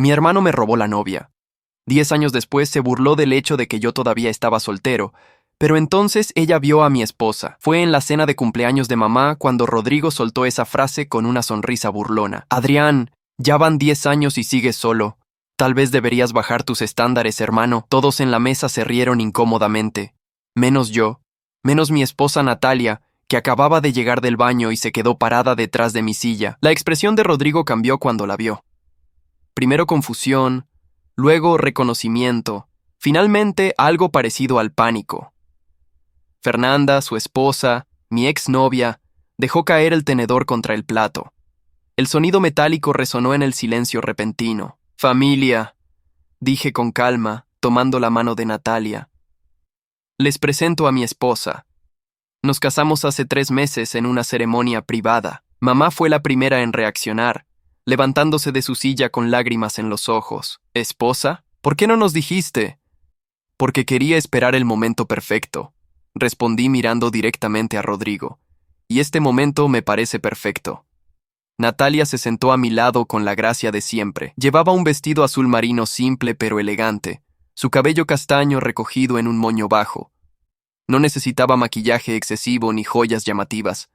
Mi hermano me robó la novia. 10 años después se burló del hecho de que yo todavía estaba soltero, pero entonces ella vio a mi esposa. Fue en la cena de cumpleaños de mamá cuando Rodrigo soltó esa frase con una sonrisa burlona. Adrián, ya van 10 años y sigues solo. Tal vez deberías bajar tus estándares, hermano. Todos en la mesa se rieron incómodamente. Menos yo. Menos mi esposa Natalia, que acababa de llegar del baño y se quedó parada detrás de mi silla. La expresión de Rodrigo cambió cuando la vio. Primero confusión, luego reconocimiento, finalmente algo parecido al pánico. Fernanda, su esposa, mi exnovia, dejó caer el tenedor contra el plato. El sonido metálico resonó en el silencio repentino. «Familia», dije con calma, tomando la mano de Natalia. «Les presento a mi esposa. Nos casamos hace 3 meses en una ceremonia privada. Mamá fue la primera en reaccionar, levantándose de su silla con lágrimas en los ojos. ¿Esposa? ¿Por qué no nos dijiste?» «Porque quería esperar el momento perfecto», respondí mirando directamente a Rodrigo. «Y este momento me parece perfecto». Natalia se sentó a mi lado con la gracia de siempre. Llevaba un vestido azul marino simple pero elegante, su cabello castaño recogido en un moño bajo. No necesitaba maquillaje excesivo ni joyas llamativas.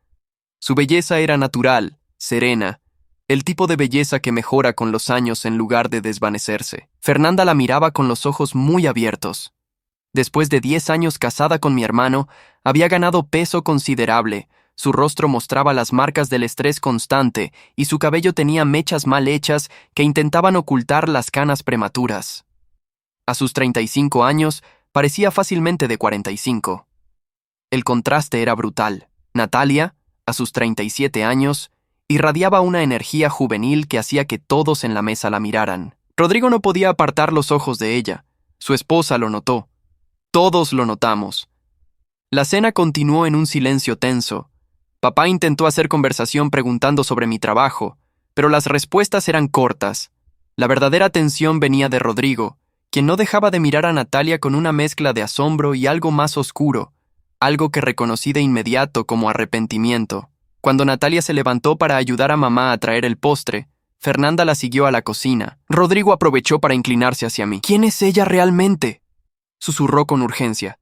Su belleza era natural, serena, el tipo de belleza que mejora con los años en lugar de desvanecerse. Fernanda la miraba con los ojos muy abiertos. Después de 10 años casada con mi hermano, había ganado peso considerable. Su rostro mostraba las marcas del estrés constante y su cabello tenía mechas mal hechas que intentaban ocultar las canas prematuras. A sus 35 años, parecía fácilmente de 45. El contraste era brutal. Natalia, a sus 37 años, irradiaba una energía juvenil que hacía que todos en la mesa la miraran. Rodrigo no podía apartar los ojos de ella. Su esposa lo notó. Todos lo notamos. La cena continuó en un silencio tenso. Papá intentó hacer conversación preguntando sobre mi trabajo, pero las respuestas eran cortas. La verdadera tensión venía de Rodrigo, quien no dejaba de mirar a Natalia con una mezcla de asombro y algo más oscuro, algo que reconocí de inmediato como arrepentimiento. Cuando Natalia se levantó para ayudar a mamá a traer el postre, Fernanda la siguió a la cocina. Rodrigo aprovechó para inclinarse hacia mí. «¿Quién es ella realmente?», susurró con urgencia.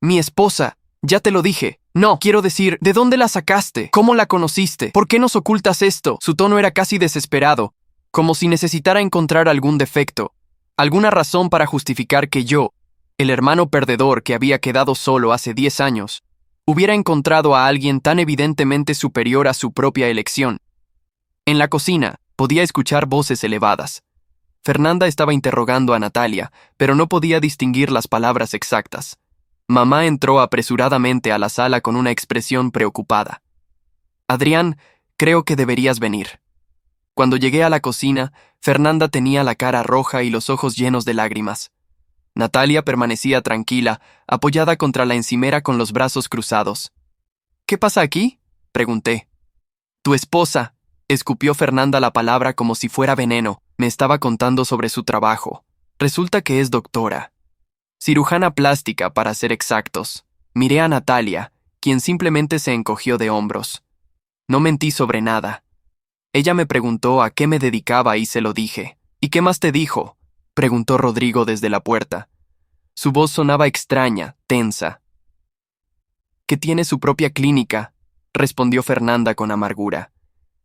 «Mi esposa, ya te lo dije. No, quiero decir, ¿de dónde la sacaste? ¿Cómo la conociste? ¿Por qué nos ocultas esto?». Su tono era casi desesperado, como si necesitara encontrar algún defecto, alguna razón para justificar que yo, el hermano perdedor que había quedado solo hace 10 años, hubiera encontrado a alguien tan evidentemente superior a su propia elección. En la cocina, podía escuchar voces elevadas. Fernanda estaba interrogando a Natalia, pero no podía distinguir las palabras exactas. Mamá entró apresuradamente a la sala con una expresión preocupada. «Adrián, creo que deberías venir». Cuando llegué a la cocina, Fernanda tenía la cara roja y los ojos llenos de lágrimas. Natalia permanecía tranquila, apoyada contra la encimera con los brazos cruzados. «¿Qué pasa aquí?», pregunté. «Tu esposa», escupió Fernanda la palabra como si fuera veneno. Me estaba contando sobre su trabajo. Resulta que es doctora. Cirujana plástica, para ser exactos. Miré a Natalia, quien simplemente se encogió de hombros. No mentí sobre nada. Ella me preguntó a qué me dedicaba y se lo dije. «¿Y qué más te dijo?», preguntó Rodrigo desde la puerta. Su voz sonaba extraña, tensa. «Que tiene su propia clínica», respondió Fernanda con amargura.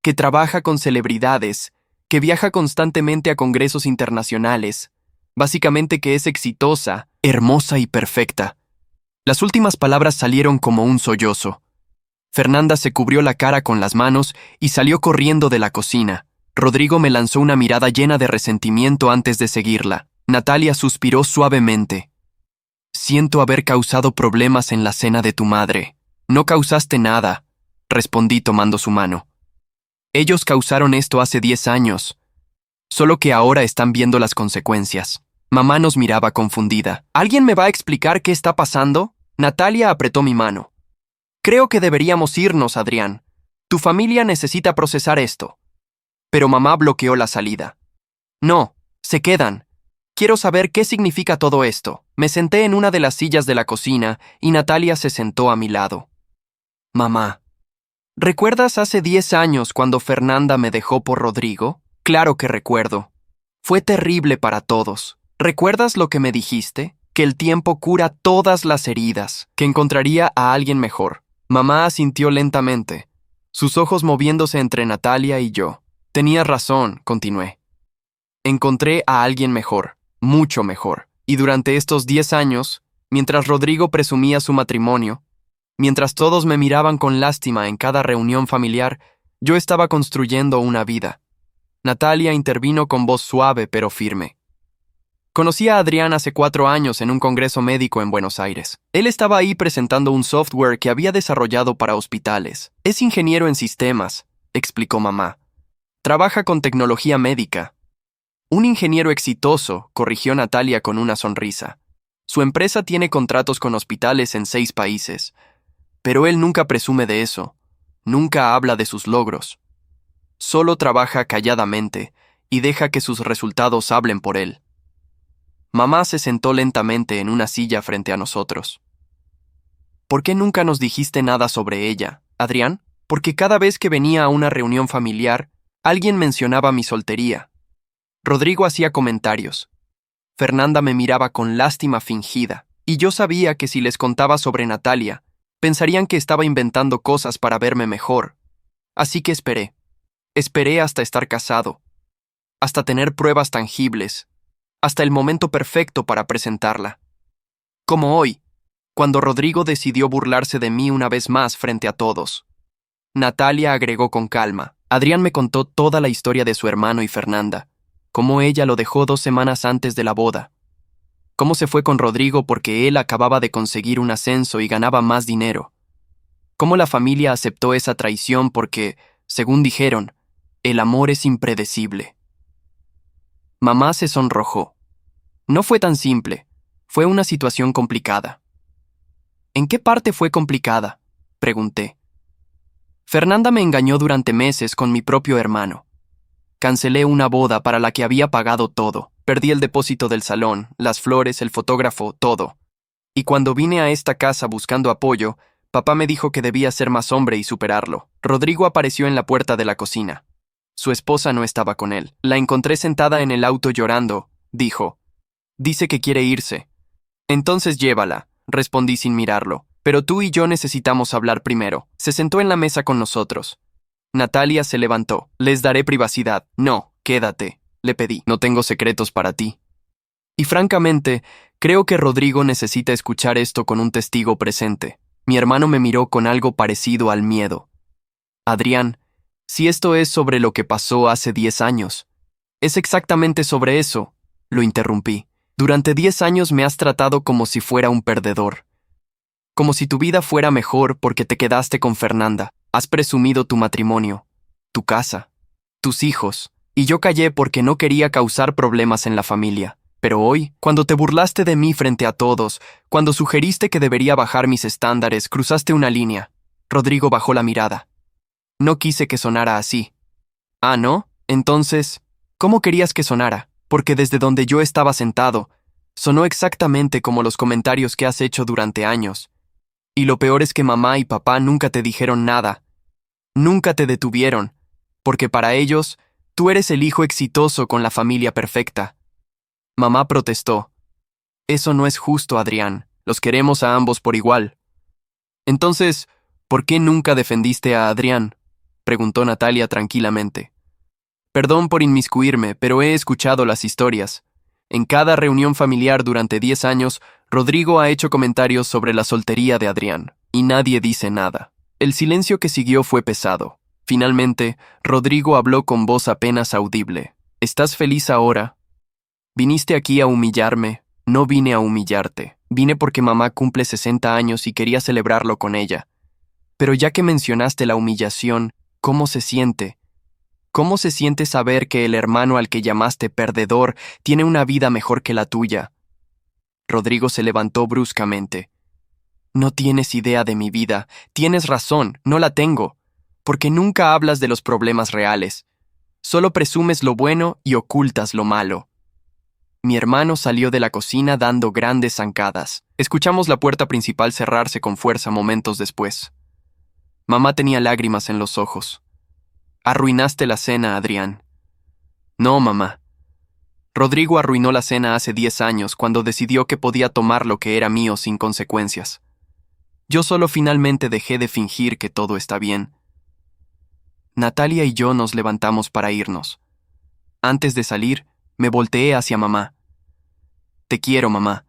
«Que trabaja con celebridades, que viaja constantemente a congresos internacionales. Básicamente que es exitosa, hermosa y perfecta». Las últimas palabras salieron como un sollozo. Fernanda se cubrió la cara con las manos y salió corriendo de la cocina. Rodrigo me lanzó una mirada llena de resentimiento antes de seguirla. Natalia suspiró suavemente. «Siento haber causado problemas en la cena de tu madre». «No causaste nada», respondí tomando su mano. «Ellos causaron esto hace 10 años. Solo que ahora están viendo las consecuencias». Mamá nos miraba confundida. «¿Alguien me va a explicar qué está pasando?». Natalia apretó mi mano. «Creo que deberíamos irnos, Adrián. Tu familia necesita procesar esto». Pero mamá bloqueó la salida. «No, se quedan. Quiero saber qué significa todo esto». Me senté en una de las sillas de la cocina y Natalia se sentó a mi lado. «Mamá, ¿recuerdas hace 10 años cuando Fernanda me dejó por Rodrigo?». «Claro que recuerdo. Fue terrible para todos. ¿Recuerdas lo que me dijiste? Que el tiempo cura todas las heridas, que encontraría a alguien mejor. Mamá asintió lentamente, sus ojos moviéndose entre Natalia y yo. Tenías razón, continué. Encontré a alguien mejor, mucho mejor. Y durante estos 10 años, mientras Rodrigo presumía su matrimonio, mientras todos me miraban con lástima en cada reunión familiar, yo estaba construyendo una vida. Natalia intervino con voz suave pero firme. Conocí a Adrián hace 4 años en un congreso médico en Buenos Aires. Él estaba ahí presentando un software que había desarrollado para hospitales. Es ingeniero en sistemas, explicó mamá. Trabaja con tecnología médica. Un ingeniero exitoso, corrigió Natalia con una sonrisa. Su empresa tiene contratos con hospitales en 6 países. Pero él nunca presume de eso. Nunca habla de sus logros. Solo trabaja calladamente y deja que sus resultados hablen por él. Mamá se sentó lentamente en una silla frente a nosotros. ¿Por qué nunca nos dijiste nada sobre ella, Adrián? Porque cada vez que venía a una reunión familiar, alguien mencionaba mi soltería. Rodrigo hacía comentarios. Fernanda me miraba con lástima fingida, y yo sabía que si les contaba sobre Natalia, pensarían que estaba inventando cosas para verme mejor. Así que esperé. Esperé hasta estar casado, hasta tener pruebas tangibles, hasta el momento perfecto para presentarla. Como hoy, cuando Rodrigo decidió burlarse de mí una vez más frente a todos. Natalia agregó con calma. Adrián me contó toda la historia de su hermano y Fernanda, cómo ella lo dejó 2 semanas antes de la boda, cómo se fue con Rodrigo porque él acababa de conseguir un ascenso y ganaba más dinero, cómo la familia aceptó esa traición porque, según dijeron, el amor es impredecible. Mamá se sonrojó. No fue tan simple, fue una situación complicada. ¿En qué parte fue complicada?, pregunté. Fernanda me engañó durante meses con mi propio hermano. Cancelé una boda para la que había pagado todo. Perdí el depósito del salón, las flores, el fotógrafo, todo. Y cuando vine a esta casa buscando apoyo, papá me dijo que debía ser más hombre y superarlo. Rodrigo apareció en la puerta de la cocina. Su esposa no estaba con él. La encontré sentada en el auto llorando, dijo. Dice que quiere irse. Entonces llévala, respondí sin mirarlo. Pero tú y yo necesitamos hablar primero. Se sentó en la mesa con nosotros. Natalia se levantó. Les daré privacidad. No, quédate, le pedí. No tengo secretos para ti. Y francamente, creo que Rodrigo necesita escuchar esto con un testigo presente. Mi hermano me miró con algo parecido al miedo. Adrián, si esto es sobre lo que pasó hace 10 años. Es exactamente sobre eso, lo interrumpí. Durante 10 años me has tratado como si fuera un perdedor. Como si tu vida fuera mejor porque te quedaste con Fernanda. Has presumido tu matrimonio, tu casa, tus hijos, y yo callé porque no quería causar problemas en la familia. Pero hoy, cuando te burlaste de mí frente a todos, cuando sugeriste que debería bajar mis estándares, cruzaste una línea. Rodrigo bajó la mirada. No quise que sonara así. Ah, ¿no? Entonces, ¿cómo querías que sonara? Porque desde donde yo estaba sentado, sonó exactamente como los comentarios que has hecho durante años. Y lo peor es que mamá y papá nunca te dijeron nada. Nunca te detuvieron, porque para ellos, tú eres el hijo exitoso con la familia perfecta. Mamá protestó. Eso no es justo, Adrián. Los queremos a ambos por igual. Entonces, ¿por qué nunca defendiste a Adrián?, preguntó Natalia tranquilamente. Perdón por inmiscuirme, pero he escuchado las historias. En cada reunión familiar durante 10 años, Rodrigo ha hecho comentarios sobre la soltería de Adrián, y nadie dice nada. El silencio que siguió fue pesado. Finalmente, Rodrigo habló con voz apenas audible. ¿Estás feliz ahora? Viniste aquí a humillarme. No vine a humillarte. Vine porque mamá cumple 60 años y quería celebrarlo con ella. Pero ya que mencionaste la humillación, ¿cómo se siente? ¿Cómo se siente saber que el hermano al que llamaste perdedor tiene una vida mejor que la tuya? Rodrigo se levantó bruscamente. No tienes idea de mi vida. Tienes razón, no la tengo. Porque nunca hablas de los problemas reales. Solo presumes lo bueno y ocultas lo malo. Mi hermano salió de la cocina dando grandes zancadas. Escuchamos la puerta principal cerrarse con fuerza momentos después. Mamá tenía lágrimas en los ojos. Arruinaste la cena, Adrián. No, mamá. Rodrigo arruinó la cena hace 10 años cuando decidió que podía tomar lo que era mío sin consecuencias. Yo solo finalmente dejé de fingir que todo está bien. Natalia y yo nos levantamos para irnos. Antes de salir, me volteé hacia mamá. Te quiero, mamá,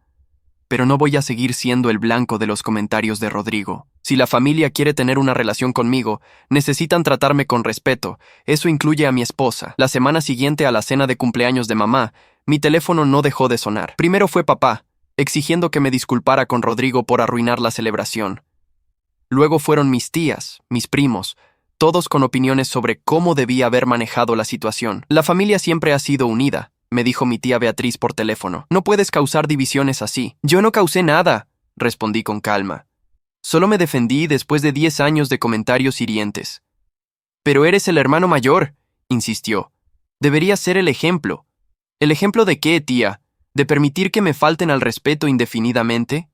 pero no voy a seguir siendo el blanco de los comentarios de Rodrigo. Si la familia quiere tener una relación conmigo, necesitan tratarme con respeto. Eso incluye a mi esposa. La semana siguiente a la cena de cumpleaños de mamá, mi teléfono no dejó de sonar. Primero fue papá, exigiendo que me disculpara con Rodrigo por arruinar la celebración. Luego fueron mis tías, mis primos, todos con opiniones sobre cómo debía haber manejado la situación. La familia siempre ha sido unida, me dijo mi tía Beatriz por teléfono. No puedes causar divisiones así. Yo no causé nada, respondí con calma. Solo me defendí después de 10 años de comentarios hirientes. Pero eres el hermano mayor, insistió. Deberías ser el ejemplo. ¿El ejemplo de qué, tía? ¿De permitir que me falten al respeto indefinidamente?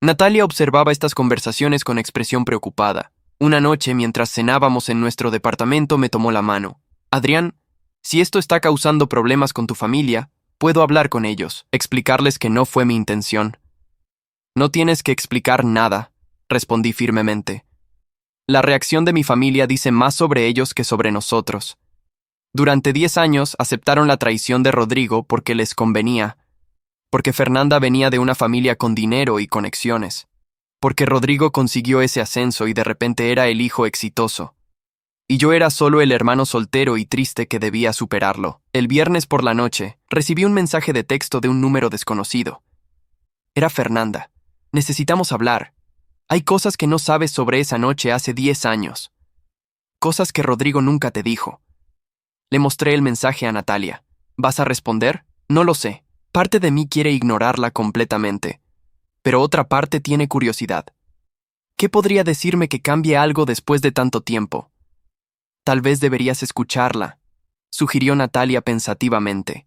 Natalia observaba estas conversaciones con expresión preocupada. Una noche, mientras cenábamos en nuestro departamento, me tomó la mano. Adrián, si esto está causando problemas con tu familia, puedo hablar con ellos, explicarles que no fue mi intención. No tienes que explicar nada, respondí firmemente. La reacción de mi familia dice más sobre ellos que sobre nosotros. Durante 10 años aceptaron la traición de Rodrigo porque les convenía, porque Fernanda venía de una familia con dinero y conexiones, porque Rodrigo consiguió ese ascenso y de repente era el hijo exitoso. Y yo era solo el hermano soltero y triste que debía superarlo. El viernes por la noche, recibí un mensaje de texto de un número desconocido. Era Fernanda. Necesitamos hablar. Hay cosas que no sabes sobre esa noche hace 10 años. Cosas que Rodrigo nunca te dijo. Le mostré el mensaje a Natalia. ¿Vas a responder? No lo sé. Parte de mí quiere ignorarla completamente, pero otra parte tiene curiosidad. ¿Qué podría decirme que cambie algo después de tanto tiempo? Tal vez deberías escucharla, sugirió Natalia pensativamente.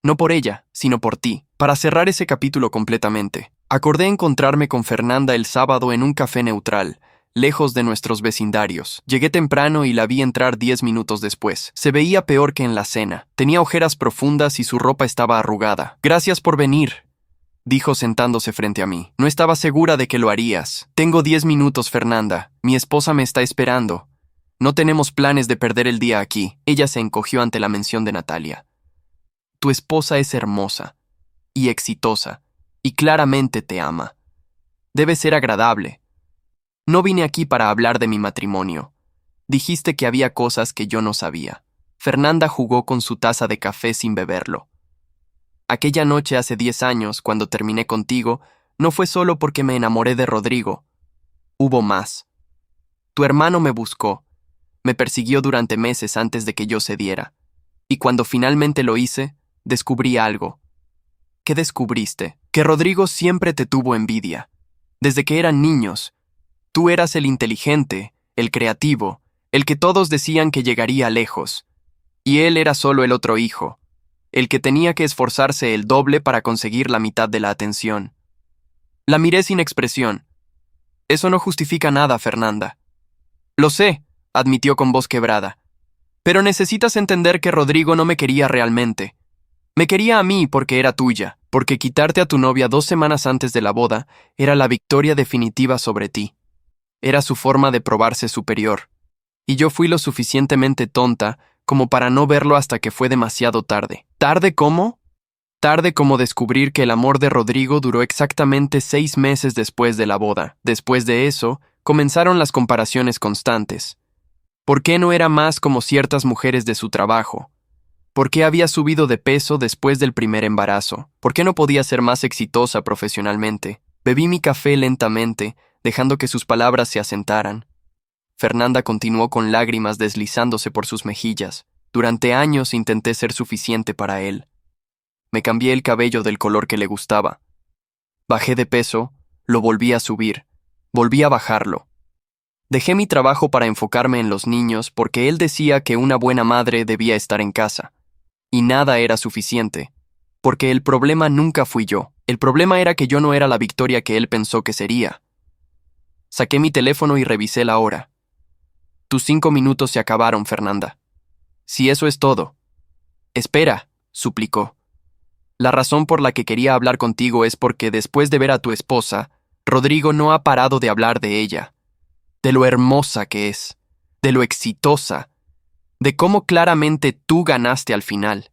No por ella, sino por ti. Para cerrar ese capítulo completamente, acordé encontrarme con Fernanda el sábado en un café neutral, lejos de nuestros vecindarios. Llegué temprano y la vi entrar 10 minutos después. Se veía peor que en la cena. Tenía ojeras profundas y su ropa estaba arrugada. Gracias por venir, dijo sentándose frente a mí. No estaba segura de que lo harías. Tengo 10 minutos, Fernanda. Mi esposa me está esperando. No tenemos planes de perder el día aquí. Ella se encogió ante la mención de Natalia. Tu esposa es hermosa y exitosa, y claramente te ama. Debe ser agradable. No vine aquí para hablar de mi matrimonio. Dijiste que había cosas que yo no sabía. Fernanda jugó con su taza de café sin beberlo. Aquella noche hace 10 años, cuando terminé contigo, no fue solo porque me enamoré de Rodrigo. Hubo más. Tu hermano me buscó. Me persiguió durante meses antes de que yo cediera. Y cuando finalmente lo hice, descubrí algo. ¿Qué descubriste? Que Rodrigo siempre te tuvo envidia. Desde que eran niños. Tú eras el inteligente, el creativo, el que todos decían que llegaría lejos. Y él era solo el otro hijo, el que tenía que esforzarse el doble para conseguir la mitad de la atención. La miré sin expresión. Eso no justifica nada, Fernanda. Lo sé, admitió con voz quebrada. Pero necesitas entender que Rodrigo no me quería realmente. Me quería a mí porque era tuya, porque quitarte a tu novia 2 semanas antes de la boda era la victoria definitiva sobre ti. Era su forma de probarse superior. Y yo fui lo suficientemente tonta como para no verlo hasta que fue demasiado tarde. ¿Tarde cómo? Tarde como descubrir que el amor de Rodrigo duró exactamente 6 meses después de la boda. Después de eso, comenzaron las comparaciones constantes. ¿Por qué no era más como ciertas mujeres de su trabajo? ¿Por qué había subido de peso después del primer embarazo? ¿Por qué no podía ser más exitosa profesionalmente? Bebí mi café lentamente, dejando que sus palabras se asentaran. Fernanda continuó con lágrimas deslizándose por sus mejillas. Durante años intenté ser suficiente para él. Me cambié el cabello del color que le gustaba. Bajé de peso, lo volví a subir, volví a bajarlo. Dejé mi trabajo para enfocarme en los niños porque él decía que una buena madre debía estar en casa. Y nada era suficiente, porque el problema nunca fui yo. El problema era que yo no era la victoria que él pensó que sería. Saqué mi teléfono y revisé la hora. Tus 5 minutos se acabaron, Fernanda. Si eso es todo. Espera, suplicó. La razón por la que quería hablar contigo es porque después de ver a tu esposa, Rodrigo no ha parado de hablar de ella, de lo hermosa que es, de lo exitosa, de cómo claramente tú ganaste al final.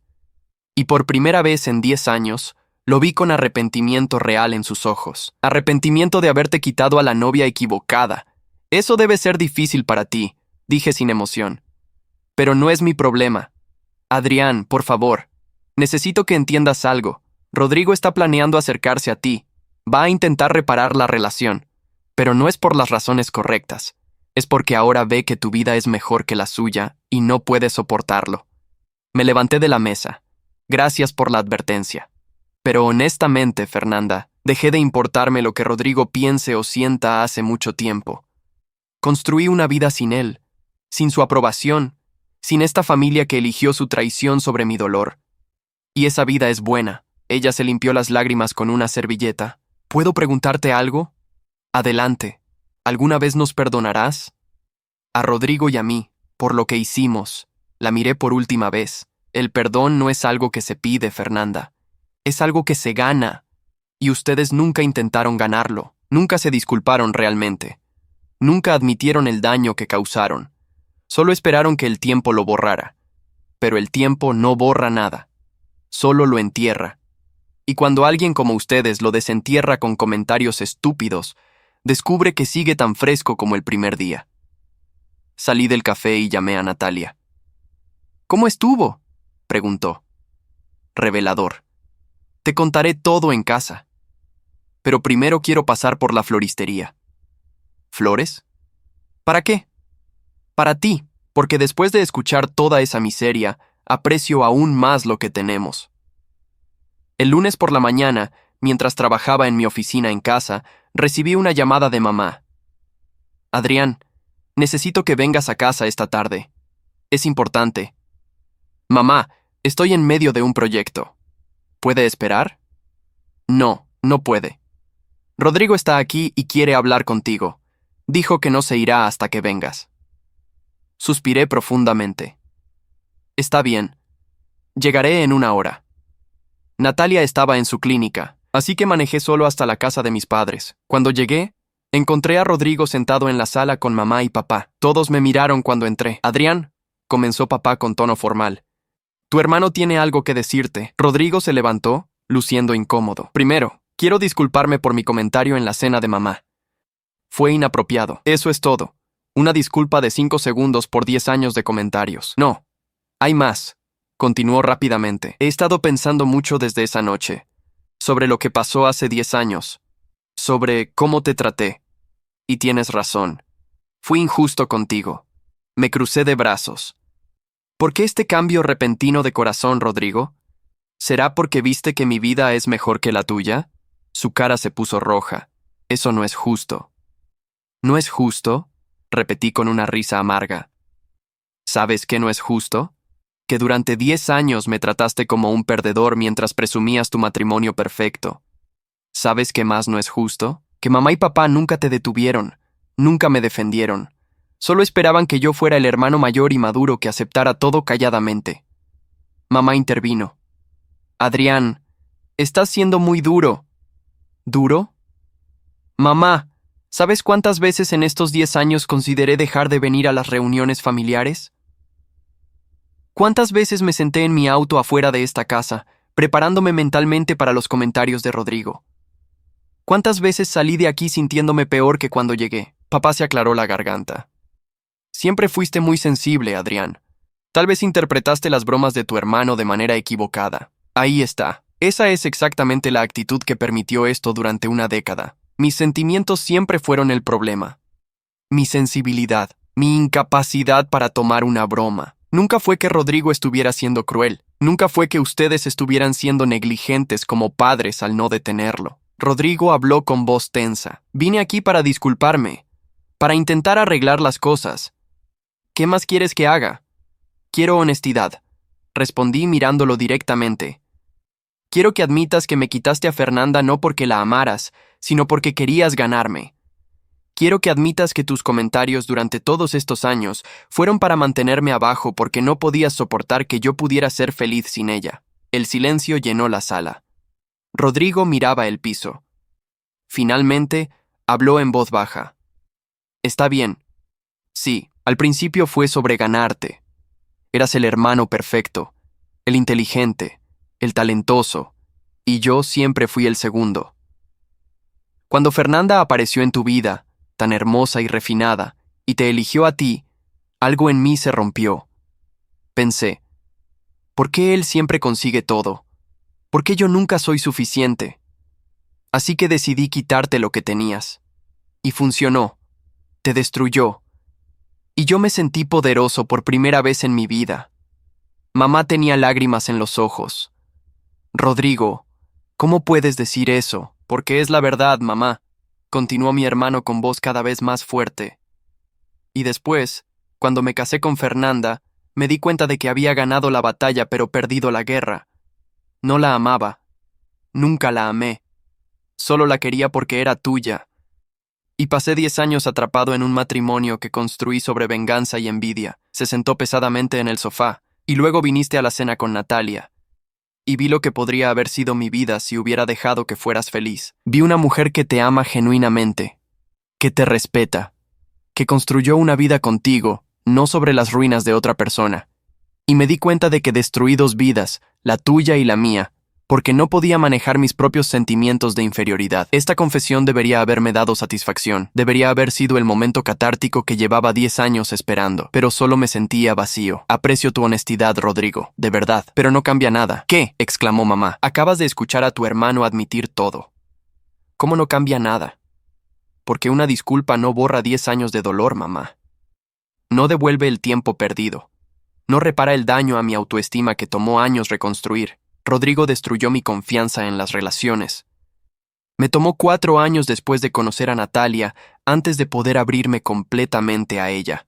Y por primera vez en 10 años, lo vi con arrepentimiento real en sus ojos. Arrepentimiento de haberte quitado a la novia equivocada. Eso debe ser difícil para ti, dije sin emoción. Pero no es mi problema. Adrián, por favor, necesito que entiendas algo. Rodrigo está planeando acercarse a ti. Va a intentar reparar la relación. Pero no es por las razones correctas. Es porque ahora ve que tu vida es mejor que la suya y no puede soportarlo. Me levanté de la mesa. Gracias por la advertencia. Pero honestamente, Fernanda, dejé de importarme lo que Rodrigo piense o sienta hace mucho tiempo. Construí una vida sin él, sin su aprobación, sin esta familia que eligió su traición sobre mi dolor. Y esa vida es buena. Ella se limpió las lágrimas con una servilleta. ¿Puedo preguntarte algo? Adelante. ¿Alguna vez nos perdonarás? A Rodrigo y a mí, por lo que hicimos. La miré por última vez. El perdón no es algo que se pide, Fernanda. Es algo que se gana. Y ustedes nunca intentaron ganarlo. Nunca se disculparon realmente. Nunca admitieron el daño que causaron. Solo esperaron que el tiempo lo borrara. Pero el tiempo no borra nada. Solo lo entierra. Y cuando alguien como ustedes lo desentierra con comentarios estúpidos, descubre que sigue tan fresco como el primer día. Salí del café y llamé a Natalia. ¿Cómo estuvo?, preguntó. Revelador. Te contaré todo en casa. Pero primero quiero pasar por la floristería. ¿Flores? ¿Para qué? Para ti, porque después de escuchar toda esa miseria, aprecio aún más lo que tenemos. El lunes por la mañana, mientras trabajaba en mi oficina en casa, recibí una llamada de mamá. Adrián, necesito que vengas a casa esta tarde. Es importante. Mamá, estoy en medio de un proyecto. ¿Puede esperar? No, no puede. Rodrigo está aquí y quiere hablar contigo. Dijo que no se irá hasta que vengas. Suspiré profundamente. Está bien. Llegaré en 1 hora. Natalia estaba en su clínica, así que manejé solo hasta la casa de mis padres. Cuando llegué, encontré a Rodrigo sentado en la sala con mamá y papá. Todos me miraron cuando entré. Adrián, comenzó papá con tono formal. Tu hermano tiene algo que decirte. Rodrigo se levantó, luciendo incómodo. Primero, quiero disculparme por mi comentario en la cena de mamá. Fue inapropiado. Eso es todo. Una disculpa de 5 segundos por 10 años de comentarios. No. Hay más. Continuó rápidamente. He estado pensando mucho desde esa noche. Sobre lo que pasó hace 10 años. Sobre cómo te traté. Y tienes razón. Fui injusto contigo. Me crucé de brazos. ¿Por qué este cambio repentino de corazón, Rodrigo? ¿Será porque viste que mi vida es mejor que la tuya? Su cara se puso roja. Eso no es justo. ¿No es justo?, repetí con una risa amarga. ¿Sabes qué no es justo? Que durante 10 años me trataste como un perdedor mientras presumías tu matrimonio perfecto. ¿Sabes qué más no es justo? Que mamá y papá nunca te detuvieron, nunca me defendieron. Solo esperaban que yo fuera el hermano mayor y maduro que aceptara todo calladamente. Mamá intervino. Adrián, estás siendo muy duro. ¿Duro? Mamá, ¿sabes cuántas veces en estos 10 años consideré dejar de venir a las reuniones familiares? ¿Cuántas veces me senté en mi auto afuera de esta casa, preparándome mentalmente para los comentarios de Rodrigo? ¿Cuántas veces salí de aquí sintiéndome peor que cuando llegué? Papá se aclaró la garganta. Siempre fuiste muy sensible, Adrián. Tal vez interpretaste las bromas de tu hermano de manera equivocada. Ahí está. Esa es exactamente la actitud que permitió esto durante una década. Mis sentimientos siempre fueron el problema. Mi sensibilidad, mi incapacidad para tomar una broma. Nunca fue que Rodrigo estuviera siendo cruel. Nunca fue que ustedes estuvieran siendo negligentes como padres al no detenerlo. Rodrigo habló con voz tensa. Vine aquí para disculparme, para intentar arreglar las cosas. ¿Qué más quieres que haga? Quiero honestidad, respondí mirándolo directamente. Quiero que admitas que me quitaste a Fernanda no porque la amaras, sino porque querías ganarme. Quiero que admitas que tus comentarios durante todos estos años fueron para mantenerme abajo porque no podías soportar que yo pudiera ser feliz sin ella. El silencio llenó la sala. Rodrigo miraba el piso. Finalmente, habló en voz baja. Está bien. Sí, al principio fue sobre ganarte. Eras el hermano perfecto, el inteligente, el talentoso, y yo siempre fui el segundo. Cuando Fernanda apareció en tu vida, tan hermosa y refinada, y te eligió a ti, algo en mí se rompió. Pensé, ¿por qué él siempre consigue todo? ¿Por qué yo nunca soy suficiente? Así que decidí quitarte lo que tenías. Y funcionó. Te destruyó. Y yo me sentí poderoso por primera vez en mi vida. Mamá tenía lágrimas en los ojos. Rodrigo, ¿cómo puedes decir eso? Porque es la verdad, mamá, continuó mi hermano con voz cada vez más fuerte. Y después, cuando me casé con Fernanda, me di cuenta de que había ganado la batalla pero perdido la guerra. No la amaba. Nunca la amé. Solo la quería porque era tuya. Y pasé 10 años atrapado en un matrimonio que construí sobre venganza y envidia. Se sentó pesadamente en el sofá, y luego viniste a la cena con Natalia. Y vi lo que podría haber sido mi vida si hubiera dejado que fueras feliz. Vi una mujer que te ama genuinamente, que te respeta, que construyó una vida contigo, no sobre las ruinas de otra persona. Y me di cuenta de que destruí 2 vidas, la tuya y la mía, porque no podía manejar mis propios sentimientos de inferioridad. Esta confesión debería haberme dado satisfacción, debería haber sido el momento catártico que llevaba 10 años esperando, pero solo me sentía vacío. Aprecio tu honestidad, Rodrigo, de verdad, pero no cambia nada. ¿Qué?, exclamó mamá. Acabas de escuchar a tu hermano admitir todo. ¿Cómo no cambia nada? Porque una disculpa no borra 10 años de dolor, mamá. No devuelve el tiempo perdido. No repara el daño a mi autoestima que tomó años reconstruir. Rodrigo destruyó mi confianza en las relaciones. Me tomó 4 años después de conocer a Natalia antes de poder abrirme completamente a ella.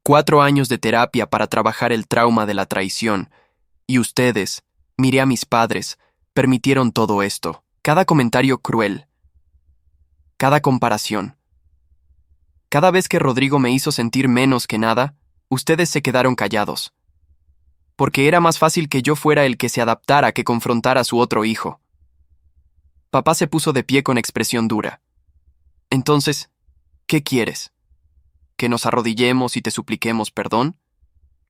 4 años de terapia para trabajar el trauma de la traición. Y ustedes, miré a mis padres, permitieron todo esto. Cada comentario cruel. Cada comparación. Cada vez que Rodrigo me hizo sentir menos que nada, ustedes se quedaron callados. Porque era más fácil que yo fuera el que se adaptara que confrontara a su otro hijo. Papá se puso de pie con expresión dura. Entonces, ¿qué quieres? ¿Que nos arrodillemos y te supliquemos perdón?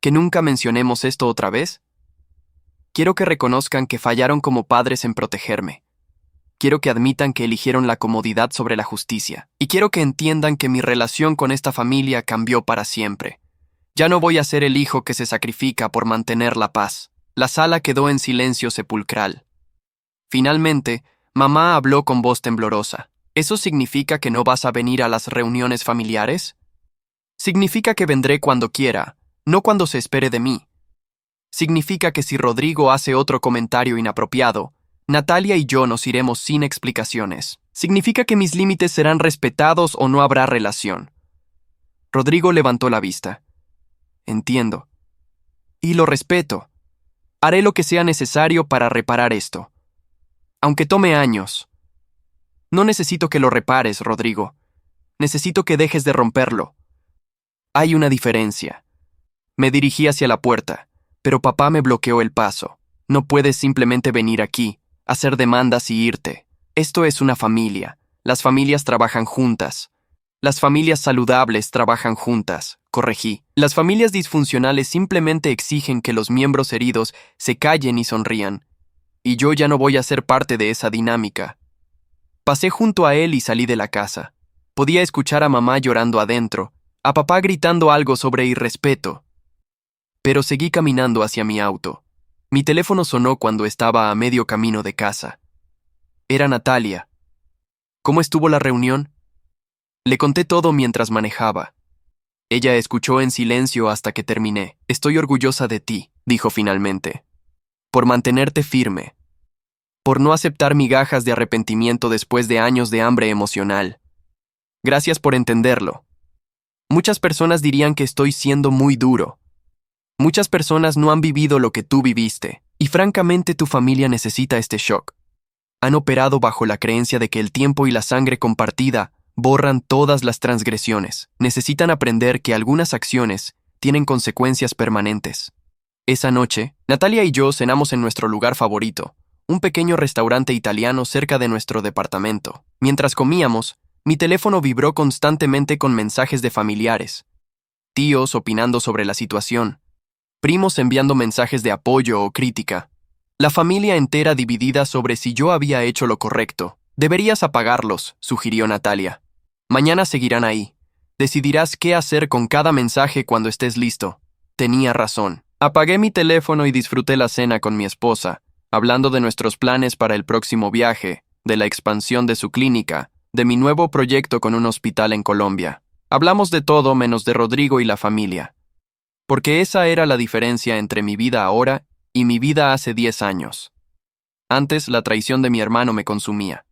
¿Que nunca mencionemos esto otra vez? Quiero que reconozcan que fallaron como padres en protegerme. Quiero que admitan que eligieron la comodidad sobre la justicia. Y quiero que entiendan que mi relación con esta familia cambió para siempre. Ya no voy a ser el hijo que se sacrifica por mantener la paz. La sala quedó en silencio sepulcral. Finalmente, mamá habló con voz temblorosa. ¿Eso significa que no vas a venir a las reuniones familiares? Significa que vendré cuando quiera, no cuando se espere de mí. Significa que si Rodrigo hace otro comentario inapropiado, Natalia y yo nos iremos sin explicaciones. Significa que mis límites serán respetados o no habrá relación. Rodrigo levantó la vista. Entiendo. Y lo respeto. Haré lo que sea necesario para reparar esto. Aunque tome años. No necesito que lo repares, Rodrigo. Necesito que dejes de romperlo. Hay una diferencia. Me dirigí hacia la puerta, pero papá me bloqueó el paso. No puedes simplemente venir aquí, hacer demandas y irte. Esto es una familia. Las familias trabajan juntas. Las familias saludables trabajan juntas, corregí. Las familias disfuncionales simplemente exigen que los miembros heridos se callen y sonrían. Y yo ya no voy a ser parte de esa dinámica. Pasé junto a él y salí de la casa. Podía escuchar a mamá llorando adentro, a papá gritando algo sobre irrespeto. Pero seguí caminando hacia mi auto. Mi teléfono sonó cuando estaba a medio camino de casa. Era Natalia. ¿Cómo estuvo la reunión? Le conté todo mientras manejaba. Ella escuchó en silencio hasta que terminé. Estoy orgullosa de ti, dijo finalmente. Por mantenerte firme. Por no aceptar migajas de arrepentimiento después de años de hambre emocional. Gracias por entenderlo. Muchas personas dirían que estoy siendo muy duro. Muchas personas no han vivido lo que tú viviste, y francamente tu familia necesita este shock. Han operado bajo la creencia de que el tiempo y la sangre compartida borran todas las transgresiones. Necesitan aprender que algunas acciones tienen consecuencias permanentes. Esa noche, Natalia y yo cenamos en nuestro lugar favorito, un pequeño restaurante italiano cerca de nuestro departamento. Mientras comíamos, mi teléfono vibró constantemente con mensajes de familiares, tíos opinando sobre la situación, primos enviando mensajes de apoyo o crítica, la familia entera dividida sobre si yo había hecho lo correcto. Deberías apagarlos, sugirió Natalia. Mañana seguirán ahí. Decidirás qué hacer con cada mensaje cuando estés listo. Tenía razón. Apagué mi teléfono y disfruté la cena con mi esposa, hablando de nuestros planes para el próximo viaje, de la expansión de su clínica, de mi nuevo proyecto con un hospital en Colombia. Hablamos de todo menos de Rodrigo y la familia. Porque esa era la diferencia entre mi vida ahora y mi vida hace 10 años. Antes, la traición de mi hermano me consumía.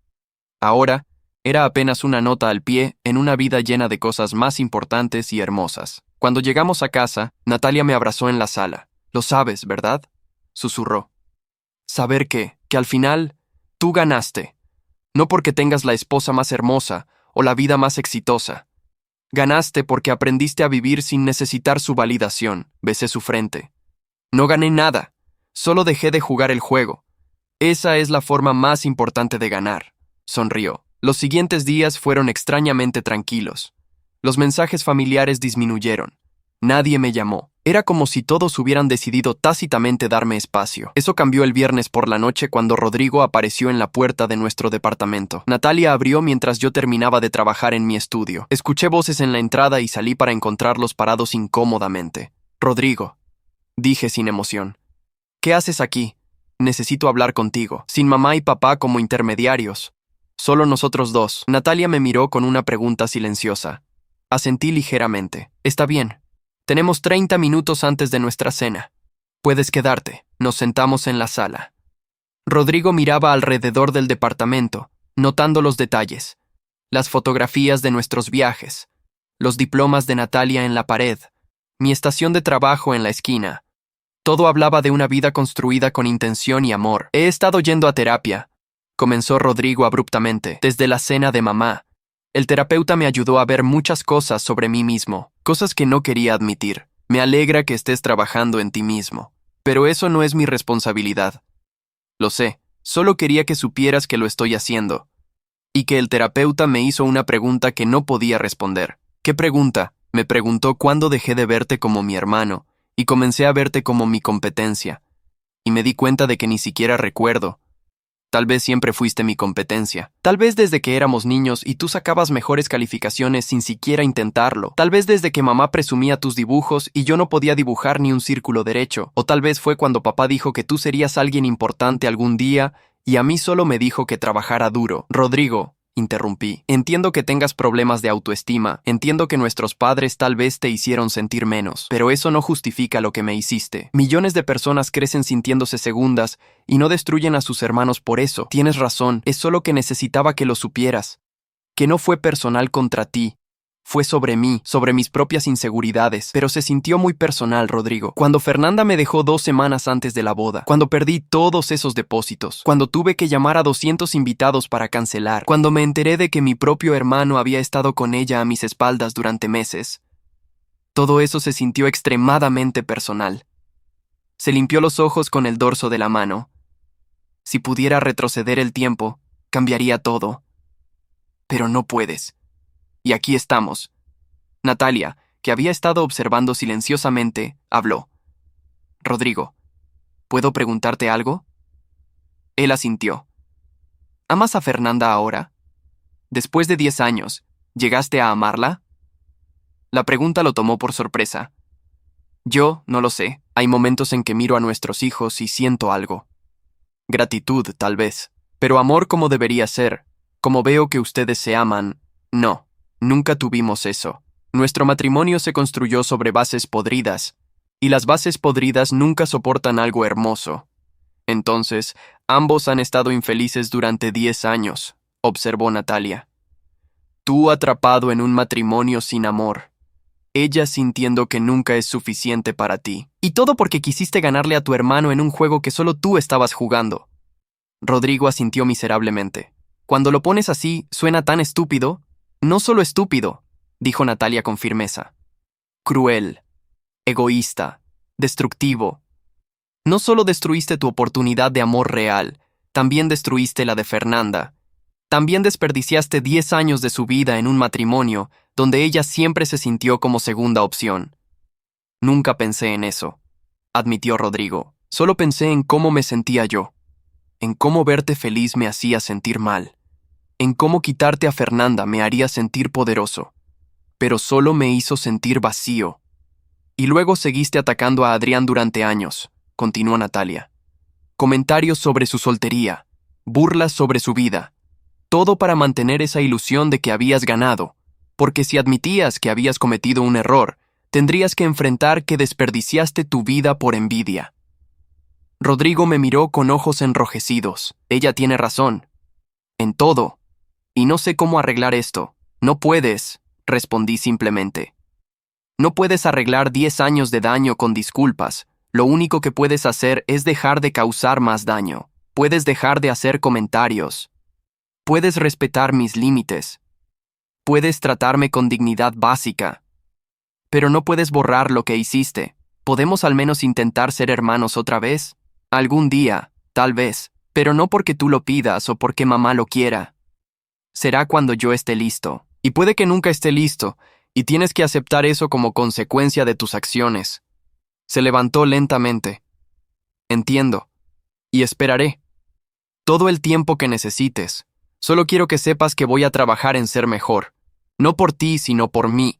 Ahora, era apenas una nota al pie en una vida llena de cosas más importantes y hermosas. Cuando llegamos a casa, Natalia me abrazó en la sala. «Lo sabes, ¿verdad?», susurró. «Saber que al final, tú ganaste. No porque tengas la esposa más hermosa o la vida más exitosa. Ganaste porque aprendiste a vivir sin necesitar su validación». Besé su frente. «No gané nada. Solo dejé de jugar el juego. Esa es la forma más importante de ganar», sonrió. Los siguientes días fueron extrañamente tranquilos. Los mensajes familiares disminuyeron. Nadie me llamó. Era como si todos hubieran decidido tácitamente darme espacio. Eso cambió el viernes por la noche cuando Rodrigo apareció en la puerta de nuestro departamento. Natalia abrió mientras yo terminaba de trabajar en mi estudio. Escuché voces en la entrada y salí para encontrarlos parados incómodamente. «Rodrigo», dije sin emoción. «¿Qué haces aquí? Necesito hablar contigo. Sin mamá y papá como intermediarios. Solo nosotros dos». Natalia me miró con una pregunta silenciosa. Asentí ligeramente. «Está bien. Tenemos 30 minutos antes de nuestra cena. Puedes quedarte». Nos sentamos en la sala. Rodrigo miraba alrededor del departamento, notando los detalles. Las fotografías de nuestros viajes, los diplomas de Natalia en la pared, mi estación de trabajo en la esquina. Todo hablaba de una vida construida con intención y amor. «He estado yendo a terapia», comenzó Rodrigo abruptamente, «desde la cena de mamá. El terapeuta me ayudó a ver muchas cosas sobre mí mismo, cosas que no quería admitir. Me alegra que estés trabajando en ti mismo, pero eso no es mi responsabilidad. Lo sé, solo quería que supieras que lo estoy haciendo». Y que el terapeuta me hizo una pregunta que no podía responder. «¿Qué pregunta?». Me preguntó cuándo dejé de verte como mi hermano y comencé a verte como mi competencia. Y me di cuenta de que ni siquiera recuerdo. Tal vez siempre fuiste mi competencia. Tal vez desde que éramos niños y tú sacabas mejores calificaciones sin siquiera intentarlo. Tal vez desde que mamá presumía tus dibujos y yo no podía dibujar ni un círculo derecho. O tal vez fue cuando papá dijo que tú serías alguien importante algún día y a mí solo me dijo que trabajara duro. «Rodrigo», interrumpí, «entiendo que tengas problemas de autoestima, entiendo que nuestros padres tal vez te hicieron sentir menos, pero eso no justifica lo que me hiciste. Millones de personas crecen sintiéndose segundas y no destruyen a sus hermanos por eso. Tienes razón, es solo que necesitaba que lo supieras. Que no fue personal contra ti. Fue sobre mí, sobre mis propias inseguridades, pero se sintió muy personal, Rodrigo. Cuando Fernanda me dejó 2 semanas antes de la boda, cuando perdí todos esos depósitos, cuando tuve que llamar a 200 invitados para cancelar, cuando me enteré de que mi propio hermano había estado con ella a mis espaldas durante meses. Todo eso se sintió extremadamente personal. Se limpió los ojos con el dorso de la mano. Si pudiera retroceder el tiempo, cambiaría todo. Pero no puedes. Y aquí estamos. Natalia, que había estado observando silenciosamente, habló. «Rodrigo, ¿puedo preguntarte algo?». Él asintió. «¿Amas a Fernanda ahora? Después de 10 años, ¿llegaste a amarla?». La pregunta lo tomó por sorpresa. «Yo no lo sé. Hay momentos en que miro a nuestros hijos y siento algo. Gratitud, tal vez. Pero amor como debería ser, como veo que ustedes se aman, no. Nunca tuvimos eso. Nuestro matrimonio se construyó sobre bases podridas, y las bases podridas nunca soportan algo hermoso. Entonces, ambos han estado infelices durante 10 años», observó Natalia. «Tú atrapado en un matrimonio sin amor. Ella sintiendo que nunca es suficiente para ti. Y todo porque quisiste ganarle a tu hermano en un juego que solo tú estabas jugando». Rodrigo asintió miserablemente. «Cuando lo pones así, suena tan estúpido». «No solo estúpido», dijo Natalia con firmeza. «Cruel, egoísta, destructivo. No solo destruiste tu oportunidad de amor real, también destruiste la de Fernanda. También desperdiciaste 10 años de su vida en un matrimonio donde ella siempre se sintió como segunda opción. Nunca pensé en eso, admitió Rodrigo. Solo pensé en cómo me sentía yo, en cómo verte feliz me hacía sentir mal, en cómo quitarte a Fernanda me haría sentir poderoso, pero solo me hizo sentir vacío. Y luego seguiste atacando a Adrián durante años, continuó Natalia. Comentarios sobre su soltería, burlas sobre su vida, todo para mantener esa ilusión de que habías ganado, porque si admitías que habías cometido un error, tendrías que enfrentar que desperdiciaste tu vida por envidia. Rodrigo me miró con ojos enrojecidos. Ella tiene razón. En todo. Y no sé cómo arreglar esto. No puedes, respondí simplemente. No puedes arreglar 10 años de daño con disculpas. Lo único que puedes hacer es dejar de causar más daño. Puedes dejar de hacer comentarios. Puedes respetar mis límites. Puedes tratarme con dignidad básica. Pero no puedes borrar lo que hiciste. ¿Podemos al menos intentar ser hermanos otra vez? Algún día, tal vez, pero no porque tú lo pidas o porque mamá lo quiera. Será cuando yo esté listo. Y puede que nunca esté listo, y tienes que aceptar eso como consecuencia de tus acciones. Se levantó lentamente. Entiendo. Y esperaré. Todo el tiempo que necesites. Solo quiero que sepas que voy a trabajar en ser mejor. No por ti, sino por mí.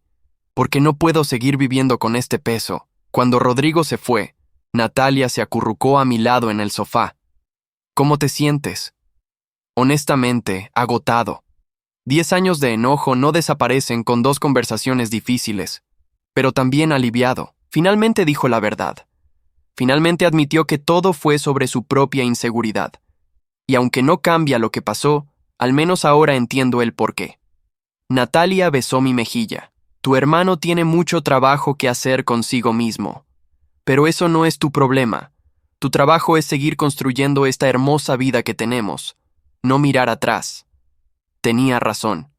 Porque no puedo seguir viviendo con este peso. Cuando Rodrigo se fue, Natalia se acurrucó a mi lado en el sofá. ¿Cómo te sientes? Honestamente, agotado. 10 años de enojo no desaparecen con 2 conversaciones difíciles, pero también aliviado. Finalmente dijo la verdad. Finalmente admitió que todo fue sobre su propia inseguridad. Y aunque no cambia lo que pasó, al menos ahora entiendo el porqué. Natalia besó mi mejilla. Tu hermano tiene mucho trabajo que hacer consigo mismo. Pero eso no es tu problema. Tu trabajo es seguir construyendo esta hermosa vida que tenemos. No mirar atrás. Tenía razón.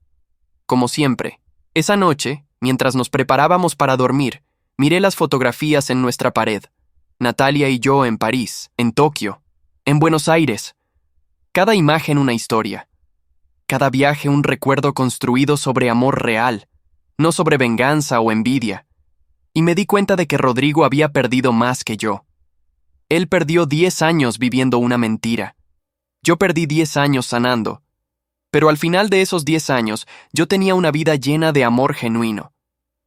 Como siempre, esa noche, mientras nos preparábamos para dormir, miré las fotografías en nuestra pared. Natalia y yo en París, en Tokio, en Buenos Aires. Cada imagen una historia. Cada viaje un recuerdo construido sobre amor real, no sobre venganza o envidia. Y me di cuenta de que Rodrigo había perdido más que yo. Él perdió 10 años viviendo una mentira. Yo perdí 10 años sanando. Pero al final de esos 10 años, yo tenía una vida llena de amor genuino.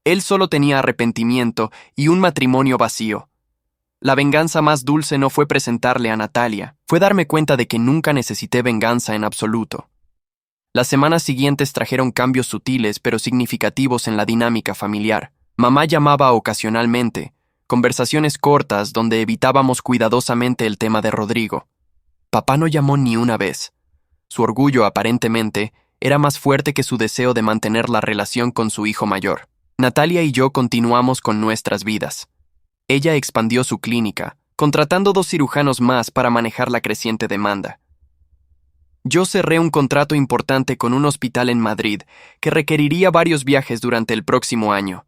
Él solo tenía arrepentimiento y un matrimonio vacío. La venganza más dulce no fue presentarle a Natalia, fue darme cuenta de que nunca necesité venganza en absoluto. Las semanas siguientes trajeron cambios sutiles pero significativos en la dinámica familiar. Mamá llamaba ocasionalmente, conversaciones cortas donde evitábamos cuidadosamente el tema de Rodrigo. Papá no llamó ni una vez. Su orgullo, aparentemente, era más fuerte que su deseo de mantener la relación con su hijo mayor. Natalia y yo continuamos con nuestras vidas. Ella expandió su clínica, contratando 2 cirujanos más para manejar la creciente demanda. Yo cerré un contrato importante con un hospital en Madrid que requeriría varios viajes durante el próximo año.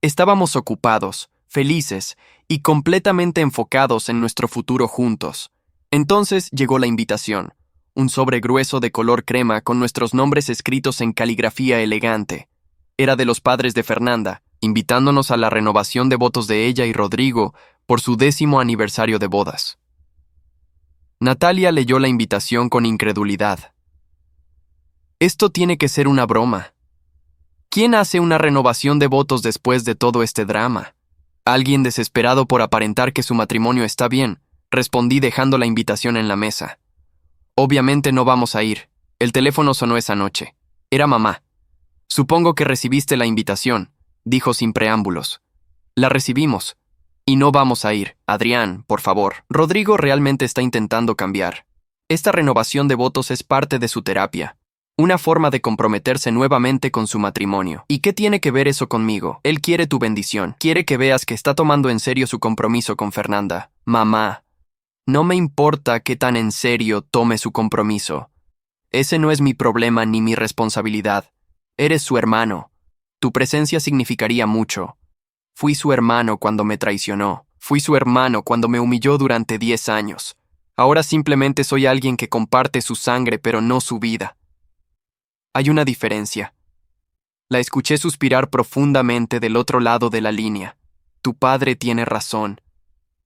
Estábamos ocupados, felices y completamente enfocados en nuestro futuro juntos. Entonces llegó la invitación. Un sobre grueso de color crema con nuestros nombres escritos en caligrafía elegante. Era de los padres de Fernanda, invitándonos a la renovación de votos de ella y Rodrigo por su 10º aniversario de bodas. Natalia leyó la invitación con incredulidad. Esto tiene que ser una broma. ¿Quién hace una renovación de votos después de todo este drama? Alguien desesperado por aparentar que su matrimonio está bien, respondí dejando la invitación en la mesa. Obviamente no vamos a ir. El teléfono sonó esa noche. Era mamá. Supongo que recibiste la invitación, dijo sin preámbulos. La recibimos. Y no vamos a ir. Adrián, por favor. Rodrigo realmente está intentando cambiar. Esta renovación de votos es parte de su terapia. Una forma de comprometerse nuevamente con su matrimonio. ¿Y qué tiene que ver eso conmigo? Él quiere tu bendición. Quiere que veas que está tomando en serio su compromiso con Fernanda. Mamá. No me importa qué tan en serio tome su compromiso. Ese no es mi problema ni mi responsabilidad. Eres su hermano. Tu presencia significaría mucho. Fui su hermano cuando me traicionó. Fui su hermano cuando me humilló durante 10 años. Ahora simplemente soy alguien que comparte su sangre pero no su vida. Hay una diferencia. La escuché suspirar profundamente del otro lado de la línea. Tu padre tiene razón.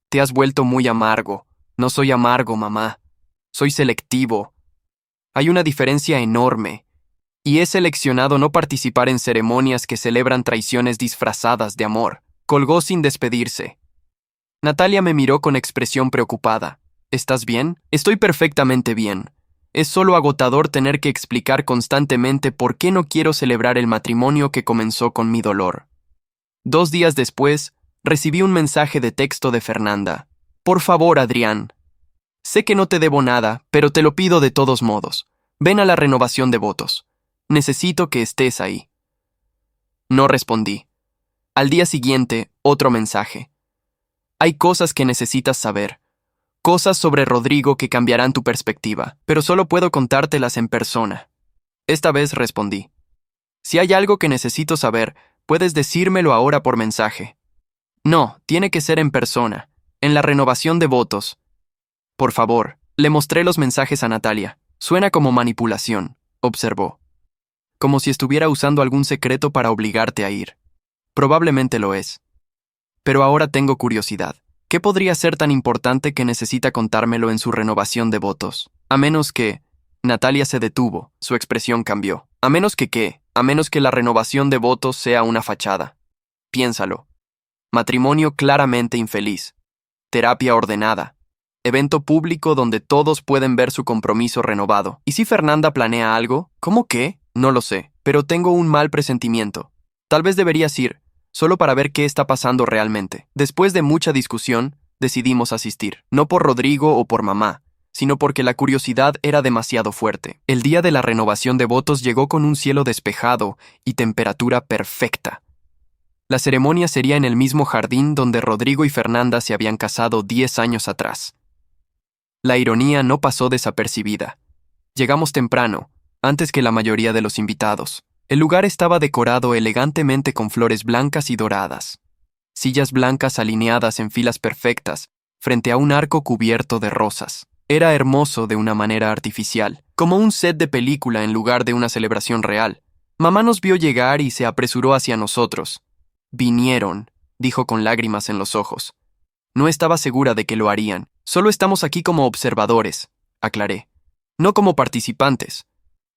Te has vuelto muy amargo. No soy amargo, mamá. Soy selectivo. Hay una diferencia enorme. Y he seleccionado no participar en ceremonias que celebran traiciones disfrazadas de amor. Colgó sin despedirse. Natalia me miró con expresión preocupada. ¿Estás bien? Estoy perfectamente bien. Es solo agotador tener que explicar constantemente por qué no quiero celebrar el matrimonio que comenzó con mi dolor. 2 días después, recibí un mensaje de texto de Fernanda. Por favor, Adrián. Sé que no te debo nada, pero te lo pido de todos modos. Ven a la renovación de votos. Necesito que estés ahí. No respondí. Al día siguiente, otro mensaje. Hay cosas que necesitas saber. Cosas sobre Rodrigo que cambiarán tu perspectiva, pero solo puedo contártelas en persona. Esta vez respondí. Si hay algo que necesito saber, puedes decírmelo ahora por mensaje. No, tiene que ser en persona, en la renovación de votos. Por favor, le mostré los mensajes a Natalia. Suena como manipulación, observó. Como si estuviera usando algún secreto para obligarte a ir. Probablemente lo es. Pero ahora tengo curiosidad. ¿Qué podría ser tan importante que necesita contármelo en su renovación de votos? A menos que... Natalia se detuvo, su expresión cambió. ¿A menos que qué? A menos que la renovación de votos sea una fachada. Piénsalo. Matrimonio claramente infeliz. Terapia ordenada. Evento público donde todos pueden ver su compromiso renovado. ¿Y si Fernanda planea algo? ¿Cómo qué? No lo sé, pero tengo un mal presentimiento. Tal vez deberías ir, solo para ver qué está pasando realmente. Después de mucha discusión, decidimos asistir, no por Rodrigo o por mamá, sino porque la curiosidad era demasiado fuerte. El día de la renovación de votos llegó con un cielo despejado y temperatura perfecta. La ceremonia sería en el mismo jardín donde Rodrigo y Fernanda se habían casado 10 años atrás. La ironía no pasó desapercibida. Llegamos temprano, antes que la mayoría de los invitados. El lugar estaba decorado elegantemente con flores blancas y doradas. Sillas blancas alineadas en filas perfectas, frente a un arco cubierto de rosas. Era hermoso de una manera artificial, como un set de película en lugar de una celebración real. Mamá nos vio llegar y se apresuró hacia nosotros. Vinieron, dijo con lágrimas en los ojos. No estaba segura de que lo harían. Solo estamos aquí como observadores, aclaré. No como participantes.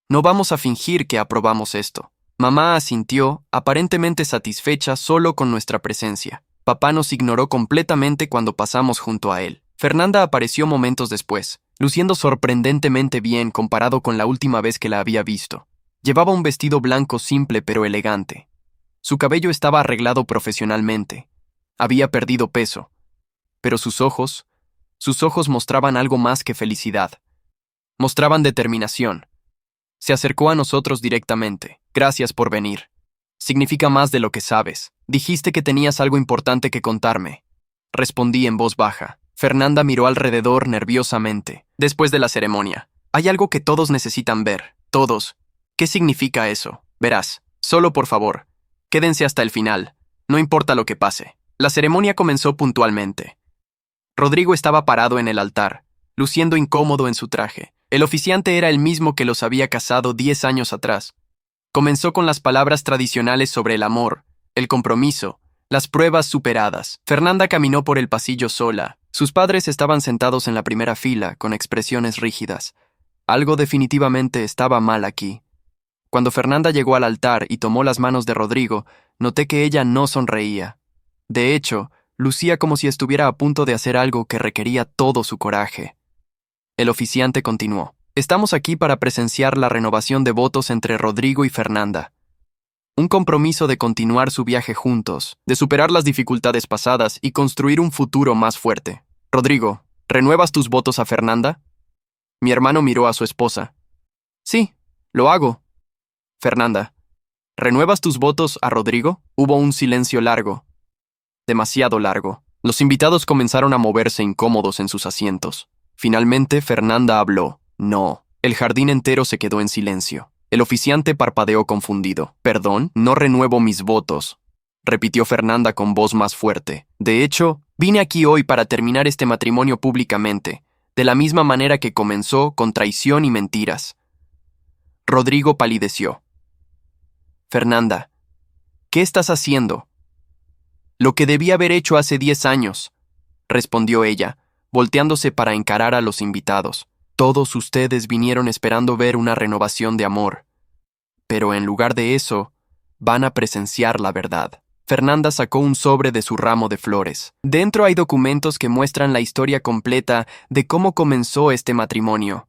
No vamos a fingir que aprobamos esto. Mamá asintió, aparentemente satisfecha solo con nuestra presencia. Papá nos ignoró completamente cuando pasamos junto a él. Fernanda apareció momentos después, luciendo sorprendentemente bien comparado con la última vez que la había visto. Llevaba un vestido blanco simple pero elegante. Su cabello estaba arreglado profesionalmente. Había perdido peso. Pero sus ojos mostraban algo más que felicidad. Mostraban determinación. Se acercó a nosotros directamente. Gracias por venir. Significa más de lo que sabes. Dijiste que tenías algo importante que contarme. Respondí en voz baja. Fernanda miró alrededor nerviosamente. Después de la ceremonia. Hay algo que todos necesitan ver. Todos. ¿Qué significa eso? Verás. Solo por favor. Quédense hasta el final. No importa lo que pase. La ceremonia comenzó puntualmente. Rodrigo estaba parado en el altar, luciendo incómodo en su traje. El oficiante era el mismo que los había casado 10 años atrás. Comenzó con las palabras tradicionales sobre el amor, el compromiso, las pruebas superadas. Fernanda caminó por el pasillo sola. Sus padres estaban sentados en la primera fila, con expresiones rígidas. Algo definitivamente estaba mal aquí. Cuando Fernanda llegó al altar y tomó las manos de Rodrigo, noté que ella no sonreía. De hecho, lucía como si estuviera a punto de hacer algo que requería todo su coraje. El oficiante continuó. Estamos aquí para presenciar la renovación de votos entre Rodrigo y Fernanda. Un compromiso de continuar su viaje juntos, de superar las dificultades pasadas y construir un futuro más fuerte. Rodrigo, ¿renuevas tus votos a Fernanda? Mi hermano miró a su esposa. Sí, lo hago. Fernanda, ¿renuevas tus votos a Rodrigo? Hubo un silencio largo. Demasiado largo. Los invitados comenzaron a moverse incómodos en sus asientos. Finalmente, Fernanda habló. No. El jardín entero se quedó en silencio. El oficiante parpadeó confundido. Perdón, no renuevo mis votos. repitió Fernanda con voz más fuerte. De hecho, vine aquí hoy para terminar este matrimonio públicamente, de la misma manera que comenzó, con traición y mentiras. Rodrigo palideció. Fernanda, ¿qué estás haciendo? Lo que debí haber hecho hace 10 años, respondió ella, volteándose para encarar a los invitados. Todos ustedes vinieron esperando ver una renovación de amor. Pero en lugar de eso, van a presenciar la verdad. Fernanda sacó un sobre de su ramo de flores. Dentro hay documentos que muestran la historia completa de cómo comenzó este matrimonio.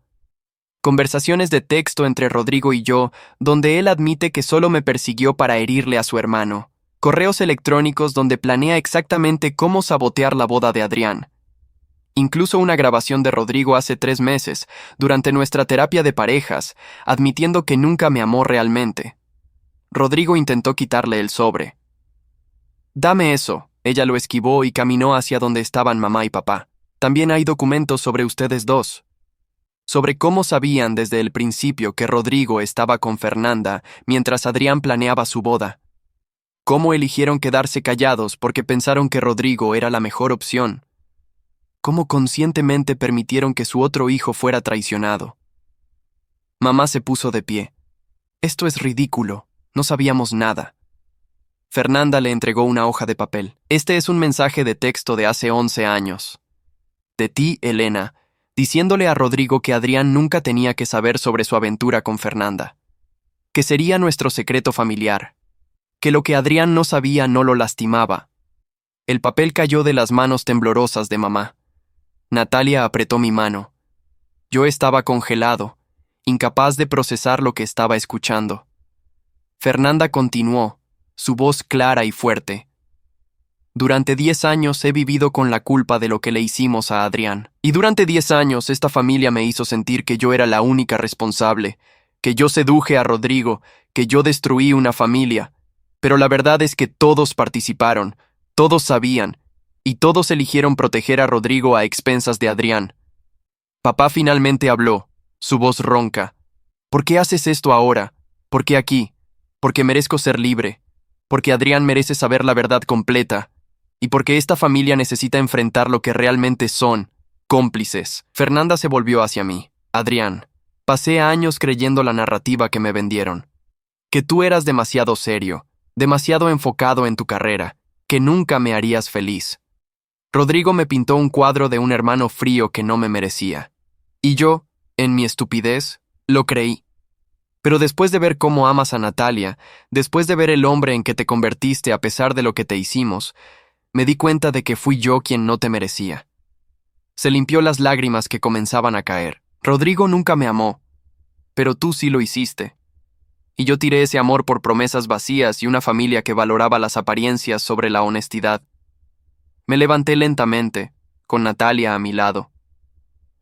Conversaciones de texto entre Rodrigo y yo, donde él admite que solo me persiguió para herirle a su hermano. Correos electrónicos donde planea exactamente cómo sabotear la boda de Adrián. Incluso una grabación de Rodrigo hace 3 meses, durante nuestra terapia de parejas, admitiendo que nunca me amó realmente. Rodrigo intentó quitarle el sobre. «Dame eso». Ella lo esquivó y caminó hacia donde estaban mamá y papá. «También hay documentos sobre ustedes dos. Sobre cómo sabían desde el principio que Rodrigo estaba con Fernanda mientras Adrián planeaba su boda. Cómo eligieron quedarse callados porque pensaron que Rodrigo era la mejor opción. Cómo conscientemente permitieron que su otro hijo fuera traicionado». Mamá se puso de pie. «Esto es ridículo. No sabíamos nada». Fernanda le entregó una hoja de papel. «Este es un mensaje de texto de hace 11 años. De ti, Elena, diciéndole a Rodrigo que Adrián nunca tenía que saber sobre su aventura con Fernanda. Que sería nuestro secreto familiar. Que lo que Adrián no sabía no lo lastimaba». El papel cayó de las manos temblorosas de mamá. Natalia apretó mi mano. Yo estaba congelado, incapaz de procesar lo que estaba escuchando. Fernanda continuó, su voz clara y fuerte. «Durante 10 años he vivido con la culpa de lo que le hicimos a Adrián. Y durante 10 años esta familia me hizo sentir que yo era la única responsable, que yo seduje a Rodrigo, que yo destruí una familia. Pero la verdad es que todos participaron, todos sabían, y todos eligieron proteger a Rodrigo a expensas de Adrián». Papá finalmente habló, su voz ronca. «¿Por qué haces esto ahora? ¿Por qué aquí? Porque merezco ser libre. Porque Adrián merece saber la verdad completa. Y porque esta familia necesita enfrentar lo que realmente son, cómplices». Fernanda se volvió hacia mí. «Adrián, pasé años creyendo la narrativa que me vendieron. Que tú eras demasiado serio, demasiado enfocado en tu carrera, que nunca me harías feliz. Rodrigo me pintó un cuadro de un hermano frío que no me merecía. Y yo, en mi estupidez, lo creí. Pero después de ver cómo amas a Natalia, después de ver el hombre en que te convertiste a pesar de lo que te hicimos, me di cuenta de que fui yo quien no te merecía». Se limpió las lágrimas que comenzaban a caer. «Rodrigo nunca me amó, pero tú sí lo hiciste. Y yo tiré ese amor por promesas vacías y una familia que valoraba las apariencias sobre la honestidad. Me levanté lentamente, con Natalia a mi lado.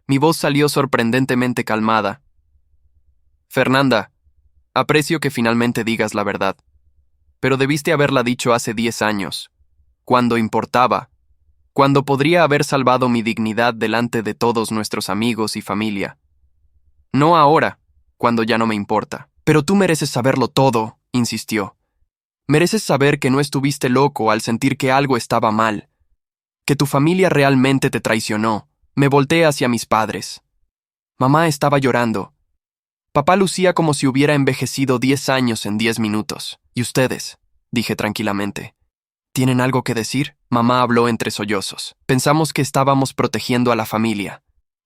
Mi voz salió sorprendentemente calmada. «Fernanda, aprecio que finalmente digas la verdad, pero debiste haberla dicho hace 10 años, cuando importaba, cuando podría haber salvado mi dignidad delante de todos nuestros amigos y familia. No ahora, cuando ya no me importa». «Pero tú mereces saberlo todo», insistió. «Mereces saber que no estuviste loco al sentir que algo estaba mal, que tu familia realmente te traicionó». Me volteé hacia mis padres. Mamá estaba llorando. Papá lucía como si hubiera envejecido 10 años en 10 minutos. «¿Y ustedes?», dije tranquilamente. «¿Tienen algo que decir?». Mamá habló entre sollozos. «Pensamos que estábamos protegiendo a la familia.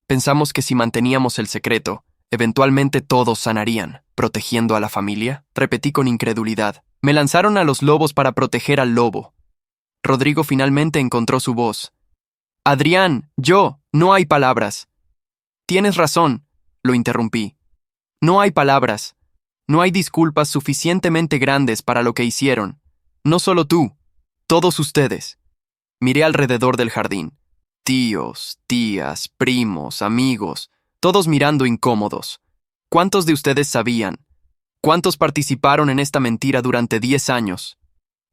Pensamos que si manteníamos el secreto, eventualmente todos sanarían». «¿Protegiendo a la familia?», repetí con incredulidad. «Me lanzaron a los lobos para proteger al lobo». Rodrigo finalmente encontró su voz. «Adrián, no hay palabras». «Tienes razón», lo interrumpí. «No hay palabras. No hay disculpas suficientemente grandes para lo que hicieron. No solo tú, todos ustedes». Miré alrededor del jardín. Tíos, tías, primos, amigos, todos mirando incómodos. ¿Cuántos de ustedes sabían? ¿Cuántos participaron en esta mentira durante 10 años?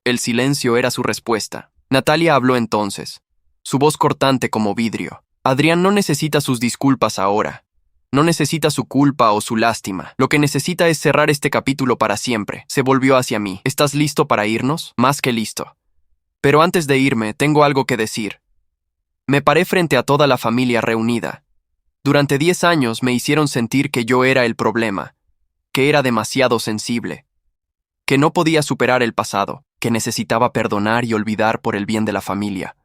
El silencio era su respuesta. Natalia habló entonces, su voz cortante como vidrio. «Adrián no necesita sus disculpas ahora. No necesita su culpa o su lástima. Lo que necesita es cerrar este capítulo para siempre. Se volvió hacia mí. ¿Estás listo para irnos? Más que listo. Pero antes de irme, tengo algo que decir. Me paré frente a toda la familia reunida. Durante 10 años me hicieron sentir que yo era el problema, que era demasiado sensible, que no podía superar el pasado, que necesitaba perdonar y olvidar por el bien de la familia.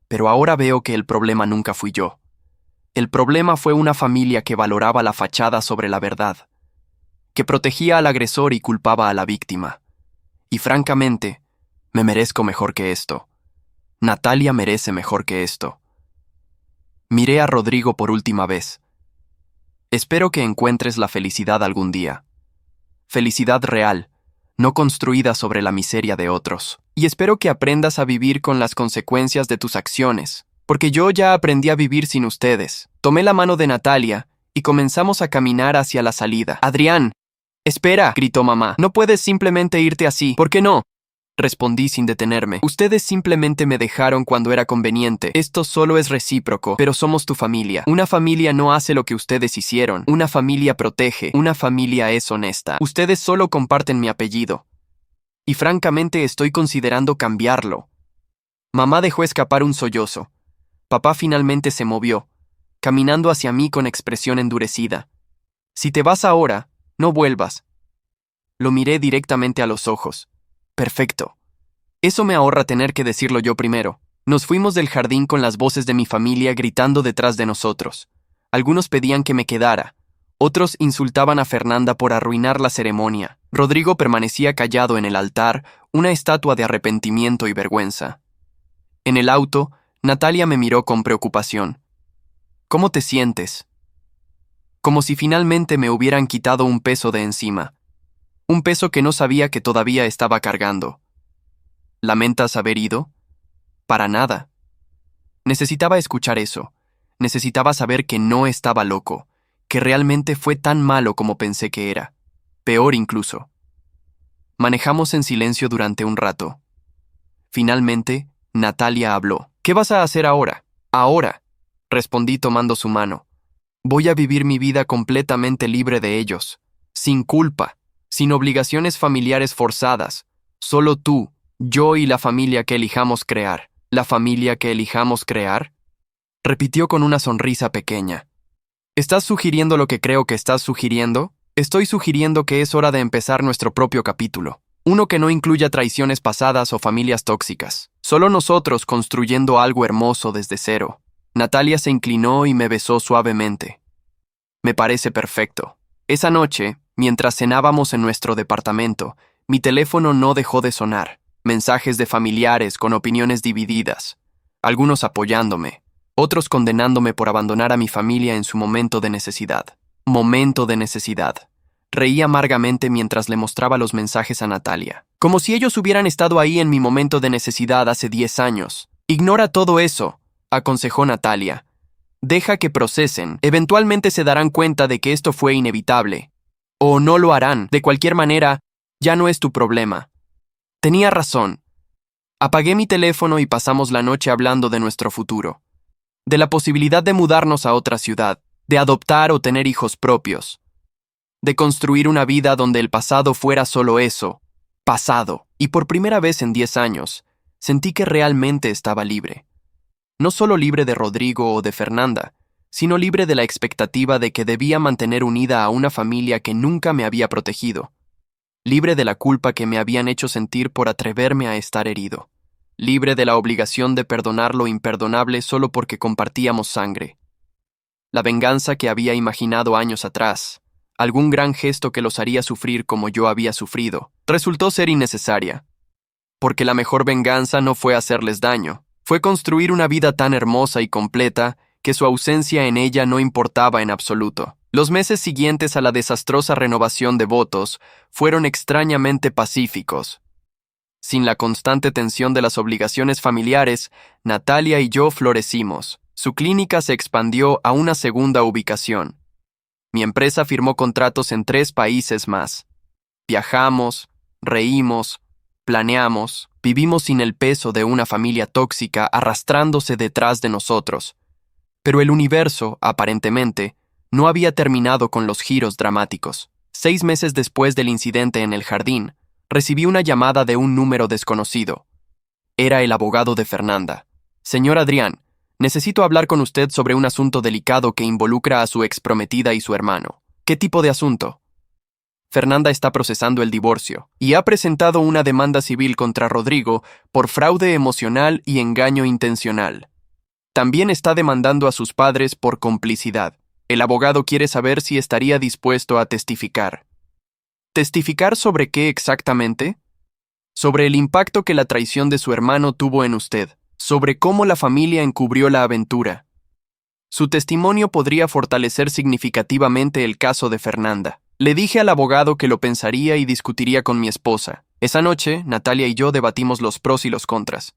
Pero ahora veo que el problema nunca fui yo. El problema fue una familia que valoraba la fachada sobre la verdad, que protegía al agresor y culpaba a la víctima. Y francamente, me merezco mejor que esto. Natalia merece mejor que esto. Miré a Rodrigo por última vez. Espero que encuentres la felicidad algún día. Felicidad real, no construida sobre la miseria de otros. Y espero que aprendas a vivir con las consecuencias de tus acciones, porque yo ya aprendí a vivir sin ustedes. Tomé la mano de Natalia y comenzamos a caminar hacia la salida. «Adrián, espera», gritó mamá. «No puedes simplemente irte así». «¿Por qué no?», respondí sin detenerme. «Ustedes simplemente me dejaron cuando era conveniente. Esto solo es recíproco, pero somos tu familia. Una familia no hace lo que ustedes hicieron. Una familia protege. Una familia es honesta. Ustedes solo comparten mi apellido. Y francamente estoy considerando cambiarlo». Mamá dejó escapar un sollozo. Papá finalmente se movió, caminando hacia mí con expresión endurecida. «Si te vas ahora, no vuelvas». Lo miré directamente a los ojos. «Perfecto. Eso me ahorra tener que decirlo yo primero». Nos fuimos del jardín con las voces de mi familia gritando detrás de nosotros. Algunos pedían que me quedara. Otros insultaban a Fernanda por arruinar la ceremonia. Rodrigo permanecía callado en el altar, una estatua de arrepentimiento y vergüenza. En el auto, Natalia me miró con preocupación. «¿Cómo te sientes?». Como si finalmente me hubieran quitado un peso de encima. Un peso que no sabía que todavía estaba cargando. ¿Lamentas haber ido? Para nada. Necesitaba escuchar eso. Necesitaba saber que no estaba loco, que realmente fue tan malo como pensé que era. Peor incluso. Manejamos en silencio durante un rato. Finalmente, Natalia habló. «¿Qué vas a hacer ahora?». «Ahora», respondí tomando su mano. «Voy a vivir mi vida completamente libre de ellos, sin culpa, sin obligaciones familiares forzadas. Solo tú, yo y la familia que elijamos crear». «¿La familia que elijamos crear?», repitió con una sonrisa pequeña. «¿Estás sugiriendo lo que creo que estás sugiriendo?». «Estoy sugiriendo que es hora de empezar nuestro propio capítulo. Uno que no incluya traiciones pasadas o familias tóxicas. Solo nosotros construyendo algo hermoso desde cero». Natalia se inclinó y me besó suavemente. «Me parece perfecto». Esa noche, mientras cenábamos en nuestro departamento, mi teléfono no dejó de sonar. Mensajes de familiares con opiniones divididas. Algunos apoyándome, otros condenándome por abandonar a mi familia en su momento de necesidad. Momento de necesidad. Reí amargamente mientras le mostraba los mensajes a Natalia. Como si ellos hubieran estado ahí en mi momento de necesidad hace 10 años. «Ignora todo eso», aconsejó Natalia. «Deja que procesen. Eventualmente se darán cuenta de que esto fue inevitable. O no lo harán. De cualquier manera, ya no es tu problema». Tenía razón. Apagué mi teléfono y pasamos la noche hablando de nuestro futuro. De la posibilidad de mudarnos a otra ciudad, de adoptar o tener hijos propios. De construir una vida donde el pasado fuera solo eso, pasado. Y por primera vez en 10 años, sentí que realmente estaba libre. No solo libre de Rodrigo o de Fernanda, sino libre de la expectativa de que debía mantener unida a una familia que nunca me había protegido. Libre de la culpa que me habían hecho sentir por atreverme a estar herido. Libre de la obligación de perdonar lo imperdonable solo porque compartíamos sangre. La venganza que había imaginado años atrás, algún gran gesto que los haría sufrir como yo había sufrido, resultó ser innecesaria. Porque la mejor venganza no fue hacerles daño, fue construir una vida tan hermosa y completa que su ausencia en ella no importaba en absoluto. Los meses siguientes a la desastrosa renovación de votos fueron extrañamente pacíficos. Sin la constante tensión de las obligaciones familiares, Natalia y yo florecimos. Su clínica se expandió a una segunda ubicación. Mi empresa firmó contratos en 3 países más. Viajamos, reímos, planeamos, vivimos sin el peso de una familia tóxica arrastrándose detrás de nosotros. Pero el universo, aparentemente, no había terminado con los giros dramáticos. 6 meses después del incidente en el jardín, recibí una llamada de un número desconocido. Era el abogado de Fernanda. Señor Adrián, necesito hablar con usted sobre un asunto delicado que involucra a su exprometida y su hermano. ¿Qué tipo de asunto? Fernanda está procesando el divorcio y ha presentado una demanda civil contra Rodrigo por fraude emocional y engaño intencional. También está demandando a sus padres por complicidad. El abogado quiere saber si estaría dispuesto a testificar. ¿Testificar sobre qué exactamente? Sobre el impacto que la traición de su hermano tuvo en usted, sobre cómo la familia encubrió la aventura. Su testimonio podría fortalecer significativamente el caso de Fernanda. Le dije al abogado que lo pensaría y discutiría con mi esposa. Esa noche, Natalia y yo debatimos los pros y los contras.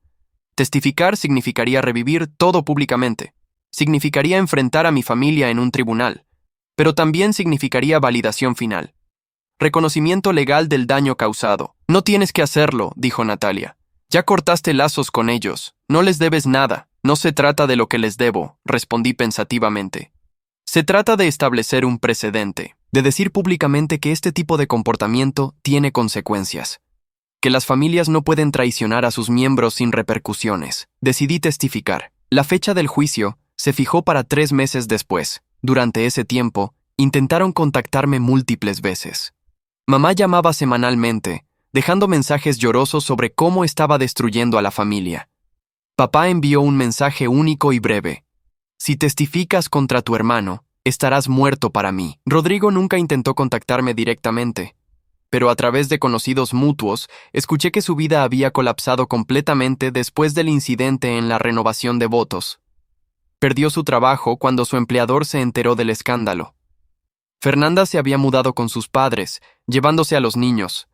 Testificar significaría revivir todo públicamente. Significaría enfrentar a mi familia en un tribunal. Pero también significaría validación final. Reconocimiento legal del daño causado. No tienes que hacerlo, dijo Natalia. Ya cortaste lazos con ellos. No les debes nada. No se trata de lo que les debo, respondí pensativamente. Se trata de establecer un precedente, de decir públicamente que este tipo de comportamiento tiene consecuencias, que las familias no pueden traicionar a sus miembros sin repercusiones. Decidí testificar. La fecha del juicio se fijó para 3 meses después. Durante ese tiempo, intentaron contactarme múltiples veces. Mamá llamaba semanalmente, dejando mensajes llorosos sobre cómo estaba destruyendo a la familia. Papá envió un mensaje único y breve. Si testificas contra tu hermano, estarás muerto para mí. Rodrigo nunca intentó contactarme directamente, pero a través de conocidos mutuos, escuché que su vida había colapsado completamente después del incidente en la renovación de votos. Perdió su trabajo cuando su empleador se enteró del escándalo. Fernanda se había mudado con sus padres, llevándose a los niños.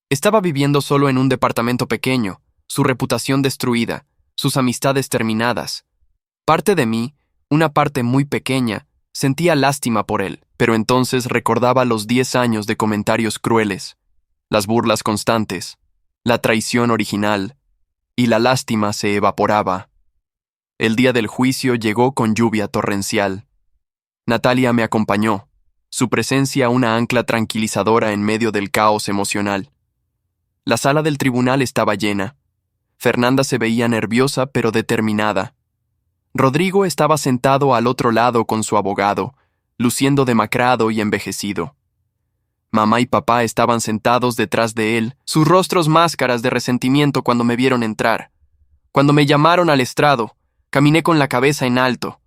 Estaba viviendo solo en un departamento pequeño, su reputación destruida, sus amistades terminadas. Parte de mí, una parte muy pequeña, sentía lástima por él, pero entonces recordaba los 10 años de comentarios crueles, las burlas constantes, la traición original, y la lástima se evaporaba. El día del juicio llegó con lluvia torrencial. Natalia me acompañó, su presencia una ancla tranquilizadora en medio del caos emocional. La sala del tribunal estaba llena. Fernanda se veía nerviosa pero determinada. Rodrigo estaba sentado al otro lado con su abogado, luciendo demacrado y envejecido. Mamá y papá estaban sentados detrás de él, sus rostros máscaras de resentimiento cuando me vieron entrar. Cuando me llamaron al estrado, caminé con la cabeza en alto.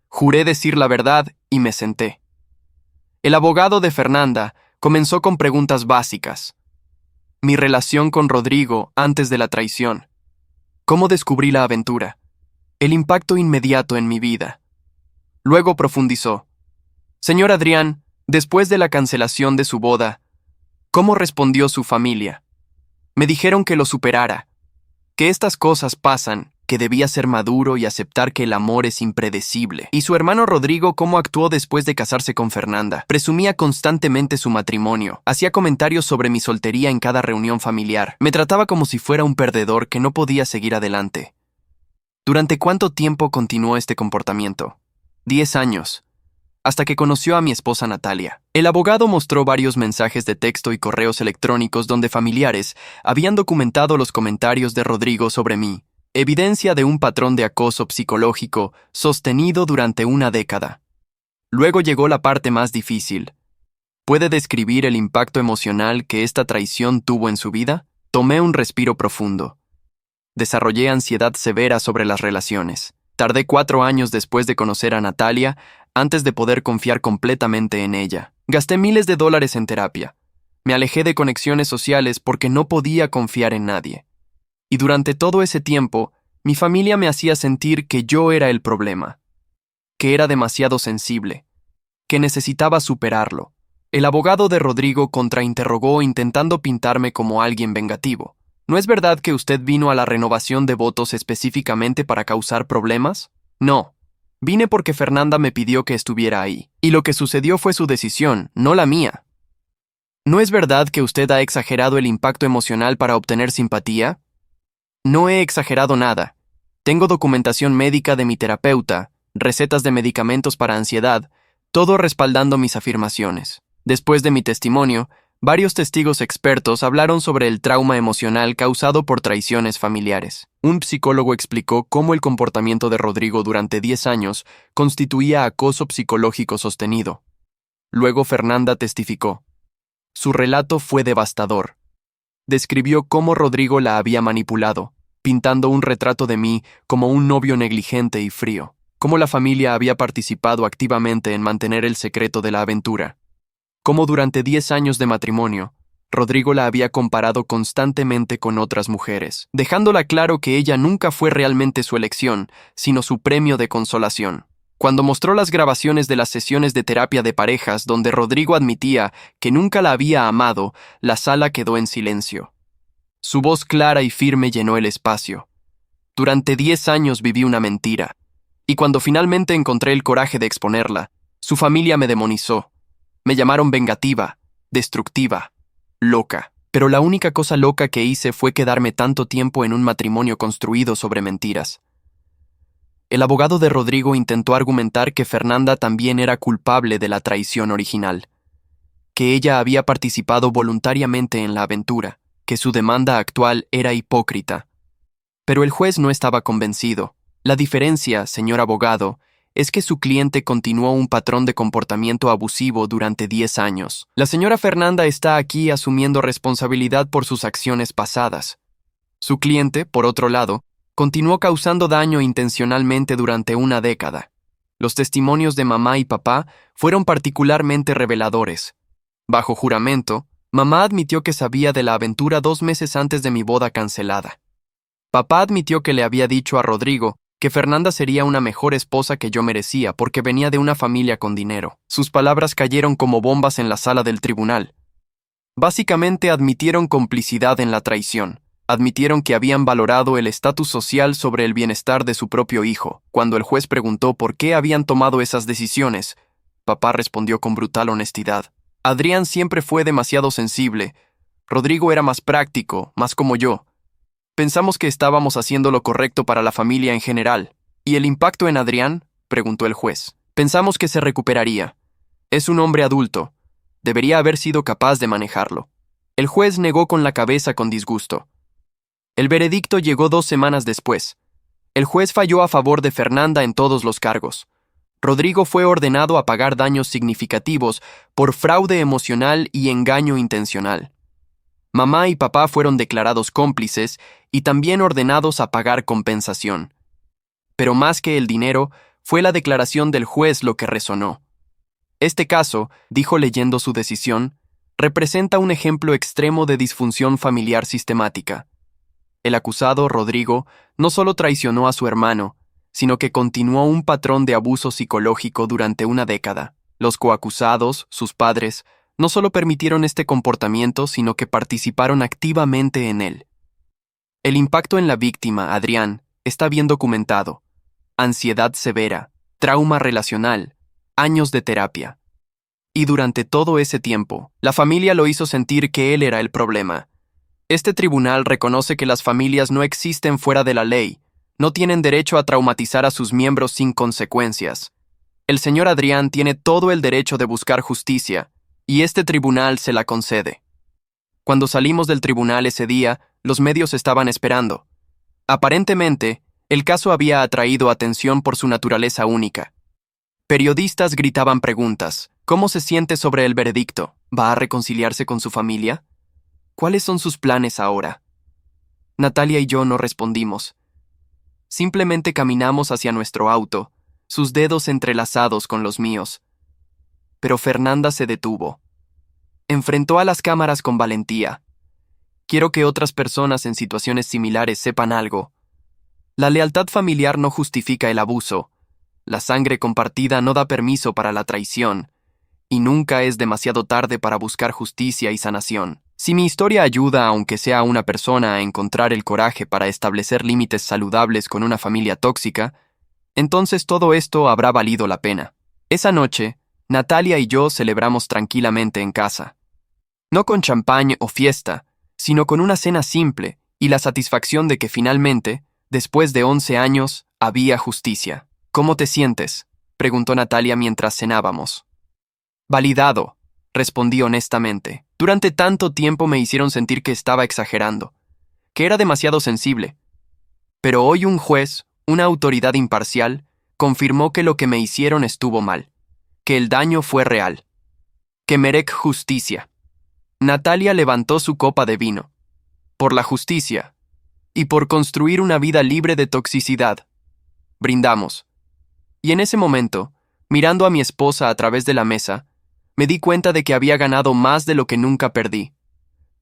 Juré decir la verdad y me senté. El abogado de Fernanda comenzó con preguntas básicas. Mi relación con Rodrigo antes de la traición. ¿Cómo descubrí la aventura? El impacto inmediato en mi vida. Luego profundizó. Señor Adrián, después de la cancelación de su boda, ¿cómo respondió su familia? Me dijeron que lo superara, que estas cosas pasan, que debía ser maduro y aceptar que el amor es impredecible. ¿Y su hermano Rodrigo cómo actuó después de casarse con Fernanda? Presumía constantemente su matrimonio, hacía comentarios sobre mi soltería en cada reunión familiar, me trataba como si fuera un perdedor que no podía seguir adelante. ¿Durante cuánto tiempo continuó este comportamiento? 10 años, hasta que conoció a mi esposa Natalia. El abogado mostró varios mensajes de texto y correos electrónicos donde familiares habían documentado los comentarios de Rodrigo sobre mí, evidencia de un patrón de acoso psicológico sostenido durante una década. Luego llegó la parte más difícil. ¿Puede describir el impacto emocional que esta traición tuvo en su vida? Tomé un respiro profundo. Desarrollé ansiedad severa sobre las relaciones. Tardé 4 años después de conocer a Natalia antes de poder confiar completamente en ella. Gasté miles de dólares en terapia. Me alejé de conexiones sociales porque no podía confiar en nadie. Y durante todo ese tiempo, mi familia me hacía sentir que yo era el problema, que era demasiado sensible, que necesitaba superarlo. El abogado de Rodrigo contrainterrogó intentando pintarme como alguien vengativo. ¿No es verdad que usted vino a la renovación de votos específicamente para causar problemas? No. Vine porque Fernanda me pidió que estuviera ahí, y lo que sucedió fue su decisión, no la mía. ¿No es verdad que usted ha exagerado el impacto emocional para obtener simpatía? No he exagerado nada. Tengo documentación médica de mi terapeuta, recetas de medicamentos para ansiedad, todo respaldando mis afirmaciones. Después de mi testimonio, varios testigos expertos hablaron sobre el trauma emocional causado por traiciones familiares. Un psicólogo explicó cómo el comportamiento de Rodrigo durante 10 años constituía acoso psicológico sostenido. Luego Fernanda testificó. Su relato fue devastador. Describió cómo Rodrigo la había manipulado, pintando un retrato de mí como un novio negligente y frío, cómo la familia había participado activamente en mantener el secreto de la aventura, cómo durante 10 años de matrimonio, Rodrigo la había comparado constantemente con otras mujeres, dejándola claro que ella nunca fue realmente su elección, sino su premio de consolación. Cuando mostró las grabaciones de las sesiones de terapia de parejas donde Rodrigo admitía que nunca la había amado, la sala quedó en silencio. Su voz clara y firme llenó el espacio. Durante 10 años viví una mentira, y cuando finalmente encontré el coraje de exponerla, su familia me demonizó. Me llamaron vengativa, destructiva, loca. Pero la única cosa loca que hice fue quedarme tanto tiempo en un matrimonio construido sobre mentiras. El abogado de Rodrigo intentó argumentar que Fernanda también era culpable de la traición original, que ella había participado voluntariamente en la aventura, que su demanda actual era hipócrita. Pero el juez no estaba convencido. La diferencia, señor abogado, es que su cliente continuó un patrón de comportamiento abusivo durante 10 años. La señora Fernanda está aquí asumiendo responsabilidad por sus acciones pasadas. Su cliente, por otro lado, continuó causando daño intencionalmente durante una década. Los testimonios de mamá y papá fueron particularmente reveladores. Bajo juramento, mamá admitió que sabía de la aventura 2 meses antes de mi boda cancelada. Papá admitió que le había dicho a Rodrigo que Fernanda sería una mejor esposa que yo merecía porque venía de una familia con dinero. Sus palabras cayeron como bombas en la sala del tribunal. Básicamente admitieron complicidad en la traición. Admitieron que habían valorado el estatus social sobre el bienestar de su propio hijo. Cuando el juez preguntó por qué habían tomado esas decisiones, papá respondió con brutal honestidad. Adrián siempre fue demasiado sensible. Rodrigo era más práctico, más como yo. Pensamos que estábamos haciendo lo correcto para la familia en general. ¿Y el impacto en Adrián?, preguntó el juez. Pensamos que se recuperaría. Es un hombre adulto. Debería haber sido capaz de manejarlo. El juez negó con la cabeza con disgusto. El veredicto llegó 2 semanas después. El juez falló a favor de Fernanda en todos los cargos. Rodrigo fue ordenado a pagar daños significativos por fraude emocional y engaño intencional. Mamá y papá fueron declarados cómplices y también ordenados a pagar compensación. Pero más que el dinero, fue la declaración del juez lo que resonó. Este caso, dijo leyendo su decisión, representa un ejemplo extremo de disfunción familiar sistemática. El acusado, Rodrigo, no solo traicionó a su hermano, sino que continuó un patrón de abuso psicológico durante una década. Los coacusados, sus padres, no solo permitieron este comportamiento, sino que participaron activamente en él. El impacto en la víctima, Adrián, está bien documentado. Ansiedad severa, trauma relacional, años de terapia. Y durante todo ese tiempo, la familia lo hizo sentir que él era el problema. Este tribunal reconoce que las familias no existen fuera de la ley, no tienen derecho a traumatizar a sus miembros sin consecuencias. El señor Adrián tiene todo el derecho de buscar justicia, y este tribunal se la concede. Cuando salimos del tribunal ese día, los medios estaban esperando. Aparentemente, el caso había atraído atención por su naturaleza única. Periodistas gritaban preguntas. ¿Cómo se siente sobre el veredicto? ¿Va a reconciliarse con su familia? ¿Cuáles son sus planes ahora? Natalia y yo no respondimos. Simplemente caminamos hacia nuestro auto, sus dedos entrelazados con los míos. Pero Fernanda se detuvo. Enfrentó a las cámaras con valentía. Quiero que otras personas en situaciones similares sepan algo. La lealtad familiar no justifica el abuso. La sangre compartida no da permiso para la traición. Y nunca es demasiado tarde para buscar justicia y sanación. Si mi historia ayuda, aunque sea a una persona, a encontrar el coraje para establecer límites saludables con una familia tóxica, entonces todo esto habrá valido la pena. Esa noche, Natalia y yo celebramos tranquilamente en casa. No con champán o fiesta, sino con una cena simple y la satisfacción de que finalmente, después de 11 años, había justicia. ¿Cómo te sientes?, preguntó Natalia mientras cenábamos. Validado, respondí honestamente. Durante tanto tiempo me hicieron sentir que estaba exagerando, que era demasiado sensible. Pero hoy un juez, una autoridad imparcial, confirmó que lo que me hicieron estuvo mal, que el daño fue real, que merezco justicia. Natalia levantó su copa de vino. Por la justicia y por construir una vida libre de toxicidad. Brindamos. Y en ese momento, mirando a mi esposa a través de la mesa, me di cuenta de que había ganado más de lo que nunca perdí.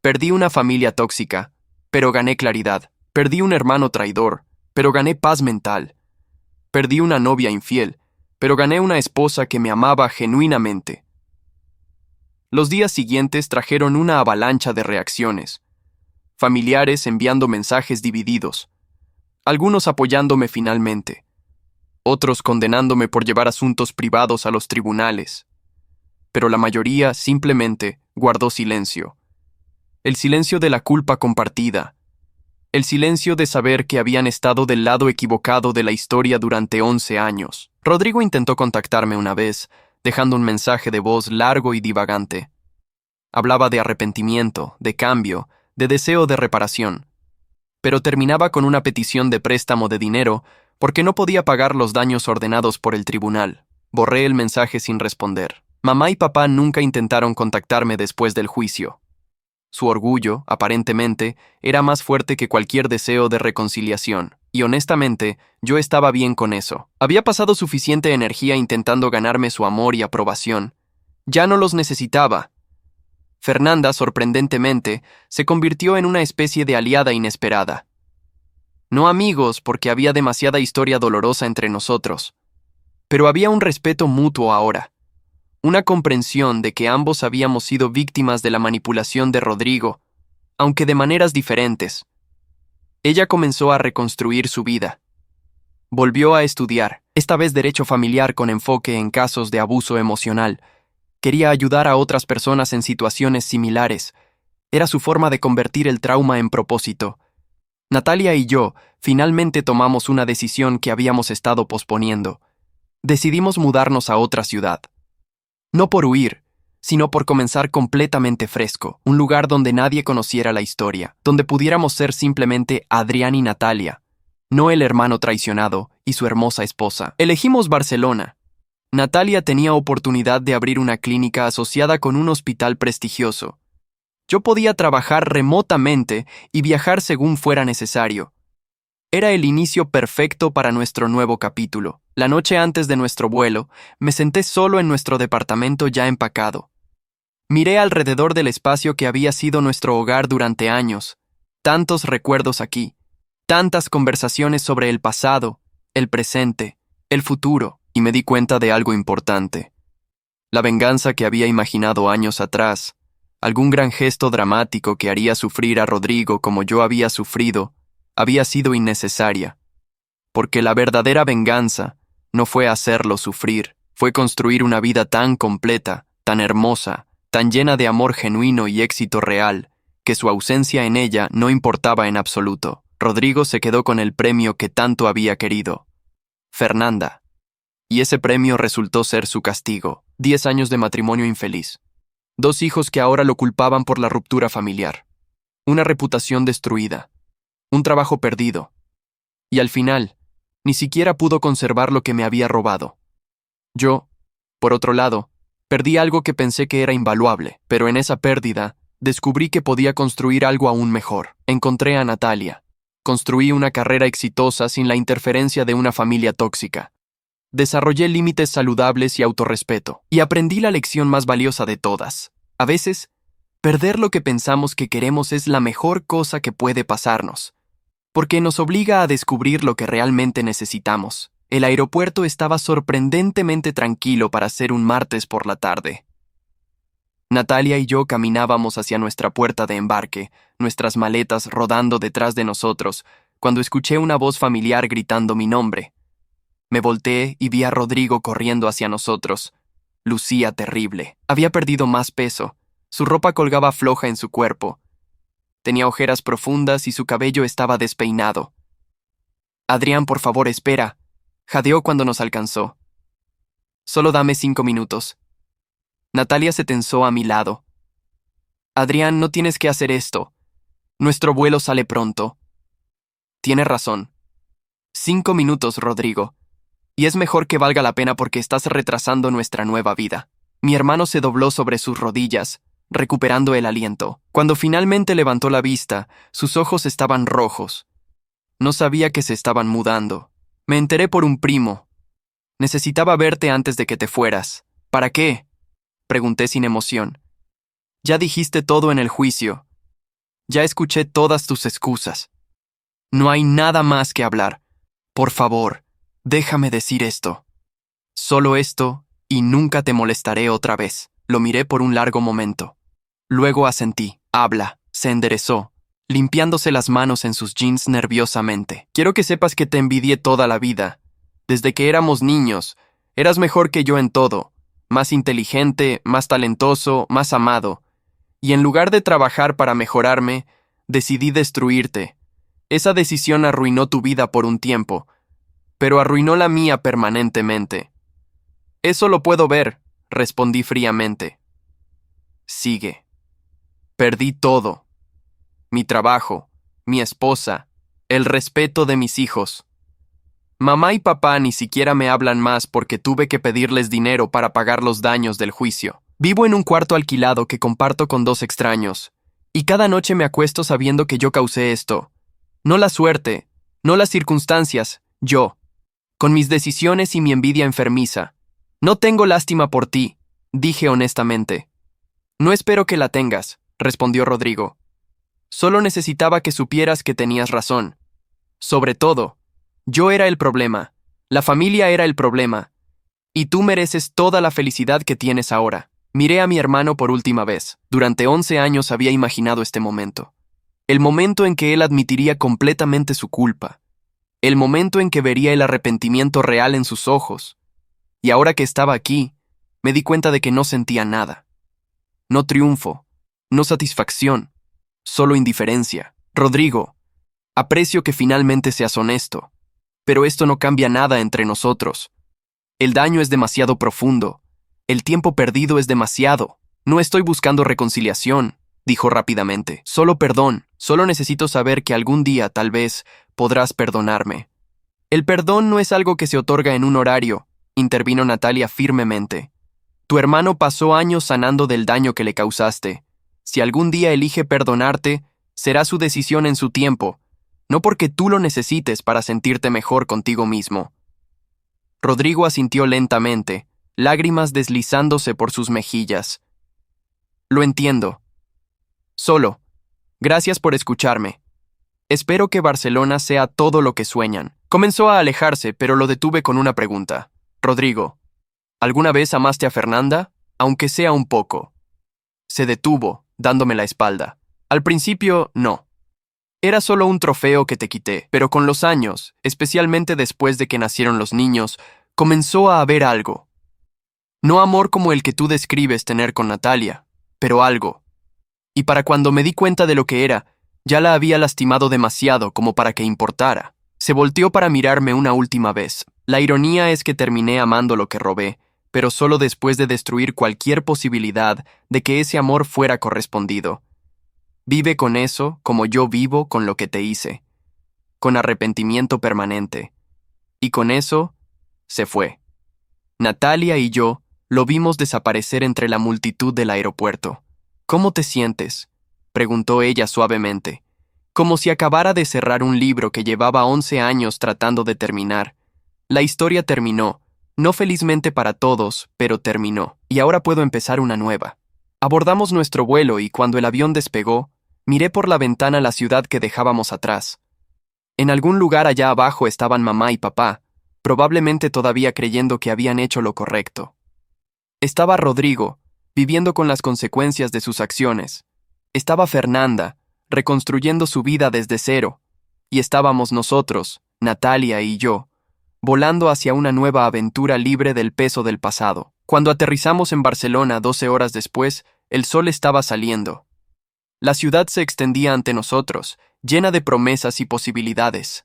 Perdí una familia tóxica, pero gané claridad. Perdí un hermano traidor, pero gané paz mental. Perdí una novia infiel, pero gané una esposa que me amaba genuinamente. Los días siguientes trajeron una avalancha de reacciones. Familiares enviando mensajes divididos. Algunos apoyándome finalmente. Otros condenándome por llevar asuntos privados a los tribunales. Pero la mayoría simplemente guardó silencio. El silencio de la culpa compartida. El silencio de saber que habían estado del lado equivocado de la historia durante 11 años. Rodrigo intentó contactarme una vez, dejando un mensaje de voz largo y divagante. Hablaba de arrepentimiento, de cambio, de deseo de reparación. Pero terminaba con una petición de préstamo de dinero porque no podía pagar los daños ordenados por el tribunal. Borré el mensaje sin responder. Mamá y papá nunca intentaron contactarme después del juicio. Su orgullo, aparentemente, era más fuerte que cualquier deseo de reconciliación, y honestamente, yo estaba bien con eso. Había pasado suficiente energía intentando ganarme su amor y aprobación. Ya no los necesitaba. Fernanda, sorprendentemente, se convirtió en una especie de aliada inesperada. No amigos, porque había demasiada historia dolorosa entre nosotros, pero había un respeto mutuo ahora. Una comprensión de que ambos habíamos sido víctimas de la manipulación de Rodrigo, aunque de maneras diferentes. Ella comenzó a reconstruir su vida. Volvió a estudiar, esta vez derecho familiar con enfoque en casos de abuso emocional. Quería ayudar a otras personas en situaciones similares. Era su forma de convertir el trauma en propósito. Natalia y yo finalmente tomamos una decisión que habíamos estado posponiendo. Decidimos mudarnos a otra ciudad. No por huir, sino por comenzar completamente fresco, un lugar donde nadie conociera la historia, donde pudiéramos ser simplemente Adrián y Natalia, no el hermano traicionado y su hermosa esposa. Elegimos Barcelona. Natalia tenía oportunidad de abrir una clínica asociada con un hospital prestigioso. Yo podía trabajar remotamente y viajar según fuera necesario. Era el inicio perfecto para nuestro nuevo capítulo. La noche antes de nuestro vuelo, me senté solo en nuestro departamento ya empacado. Miré alrededor del espacio que había sido nuestro hogar durante años. Tantos recuerdos aquí, tantas conversaciones sobre el pasado, el presente, el futuro, y me di cuenta de algo importante. La venganza que había imaginado años atrás, algún gran gesto dramático que haría sufrir a Rodrigo como yo había sufrido, había sido innecesaria, porque la verdadera venganza no fue hacerlo sufrir, fue construir una vida tan completa, tan hermosa, tan llena de amor genuino y éxito real, que su ausencia en ella no importaba en absoluto. Rodrigo se quedó con el premio que tanto había querido, Fernanda, y ese premio resultó ser su castigo, 10 años de matrimonio infeliz, 2 hijos que ahora lo culpaban por la ruptura familiar, una reputación destruida, un trabajo perdido, y al final, ni siquiera pudo conservar lo que me había robado. Yo, por otro lado, perdí algo que pensé que era invaluable, pero en esa pérdida, descubrí que podía construir algo aún mejor. Encontré a Natalia. Construí una carrera exitosa sin la interferencia de una familia tóxica. Desarrollé límites saludables y autorrespeto, y aprendí la lección más valiosa de todas. A veces, perder lo que pensamos que queremos es la mejor cosa que puede pasarnos, porque nos obliga a descubrir lo que realmente necesitamos. El aeropuerto estaba sorprendentemente tranquilo para ser un martes por la tarde. Natalia y yo caminábamos hacia nuestra puerta de embarque, nuestras maletas rodando detrás de nosotros, cuando escuché una voz familiar gritando mi nombre. Me volteé y vi a Rodrigo corriendo hacia nosotros. Lucía terrible. Había perdido más peso. Su ropa colgaba floja en su cuerpo. Tenía ojeras profundas y su cabello estaba despeinado. Adrián, por favor, espera. Jadeó cuando nos alcanzó. Solo dame 5 minutos. Natalia se tensó a mi lado. Adrián, no tienes que hacer esto. Nuestro vuelo sale pronto. Tienes razón. 5 minutos, Rodrigo. Y es mejor que valga la pena porque estás retrasando nuestra nueva vida. Mi hermano se dobló sobre sus rodillas, recuperando el aliento. Cuando finalmente levantó la vista, sus ojos estaban rojos. No sabía que se estaban mudando. Me enteré por un primo. Necesitaba verte antes de que te fueras. ¿Para qué? Pregunté sin emoción. Ya dijiste todo en el juicio. Ya escuché todas tus excusas. No hay nada más que hablar. Por favor, déjame decir esto. Solo esto, y nunca te molestaré otra vez. Lo miré por un largo momento. Luego asentí. Habla. Se enderezó, limpiándose las manos en sus jeans nerviosamente. Quiero que sepas que te envidié toda la vida. Desde que éramos niños, eras mejor que yo en todo. Más inteligente, más talentoso, más amado. Y en lugar de trabajar para mejorarme, decidí destruirte. Esa decisión arruinó tu vida por un tiempo, pero arruinó la mía permanentemente. Eso lo puedo ver, respondí fríamente. Sigue. Perdí todo. Mi trabajo, mi esposa, el respeto de mis hijos. Mamá y papá ni siquiera me hablan más porque tuve que pedirles dinero para pagar los daños del juicio. Vivo en un cuarto alquilado que comparto con 2 extraños, y cada noche me acuesto sabiendo que yo causé esto. No la suerte, no las circunstancias, yo. Con mis decisiones y mi envidia enfermiza. No tengo lástima por ti, dije honestamente. No espero que la tengas, respondió Rodrigo. Solo necesitaba que supieras que tenías razón. Sobre todo, yo era el problema, la familia era el problema, y tú mereces toda la felicidad que tienes ahora. Miré a mi hermano por última vez. Durante 11 años había imaginado este momento. El momento en que él admitiría completamente su culpa. El momento en que vería el arrepentimiento real en sus ojos. Y ahora que estaba aquí, me di cuenta de que no sentía nada. No triunfo, no satisfacción, solo indiferencia. Rodrigo, aprecio que finalmente seas honesto, pero esto no cambia nada entre nosotros. El daño es demasiado profundo. El tiempo perdido es demasiado. No estoy buscando reconciliación, dijo rápidamente. Solo perdón. Solo necesito saber que algún día, tal vez, podrás perdonarme. El perdón no es algo que se otorga en un horario, intervino Natalia firmemente. Tu hermano pasó años sanando del daño que le causaste. Si algún día elige perdonarte, será su decisión en su tiempo, no porque tú lo necesites para sentirte mejor contigo mismo. Rodrigo asintió lentamente, lágrimas deslizándose por sus mejillas. Lo entiendo. Solo, gracias por escucharme. Espero que Barcelona sea todo lo que sueñan. Comenzó a alejarse, pero lo detuve con una pregunta. Rodrigo, ¿alguna vez amaste a Fernanda? Aunque sea un poco. Se detuvo, dándome la espalda. Al principio, no. Era solo un trofeo que te quité, pero con los años, especialmente después de que nacieron los niños, comenzó a haber algo. No amor como el que tú describes tener con Natalia, pero algo. Y para cuando me di cuenta de lo que era, ya la había lastimado demasiado como para que importara. Se volteó para mirarme una última vez. La ironía es que terminé amando lo que robé, pero solo después de destruir cualquier posibilidad de que ese amor fuera correspondido. Vive con eso como yo vivo con lo que te hice, con arrepentimiento permanente. Y con eso, se fue. Natalia y yo lo vimos desaparecer entre la multitud del aeropuerto. ¿Cómo te sientes?, preguntó ella suavemente, como si acabara de cerrar un libro que llevaba 11 años tratando de terminar. La historia terminó, no felizmente para todos, pero terminó, y ahora puedo empezar una nueva. Abordamos nuestro vuelo y cuando el avión despegó, miré por la ventana la ciudad que dejábamos atrás. En algún lugar allá abajo estaban mamá y papá, probablemente todavía creyendo que habían hecho lo correcto. Estaba Rodrigo, viviendo con las consecuencias de sus acciones. Estaba Fernanda, reconstruyendo su vida desde cero. Y estábamos nosotros, Natalia y yo, volando hacia una nueva aventura libre del peso del pasado. Cuando aterrizamos en Barcelona 12 horas después, el sol estaba saliendo. La ciudad se extendía ante nosotros, llena de promesas y posibilidades.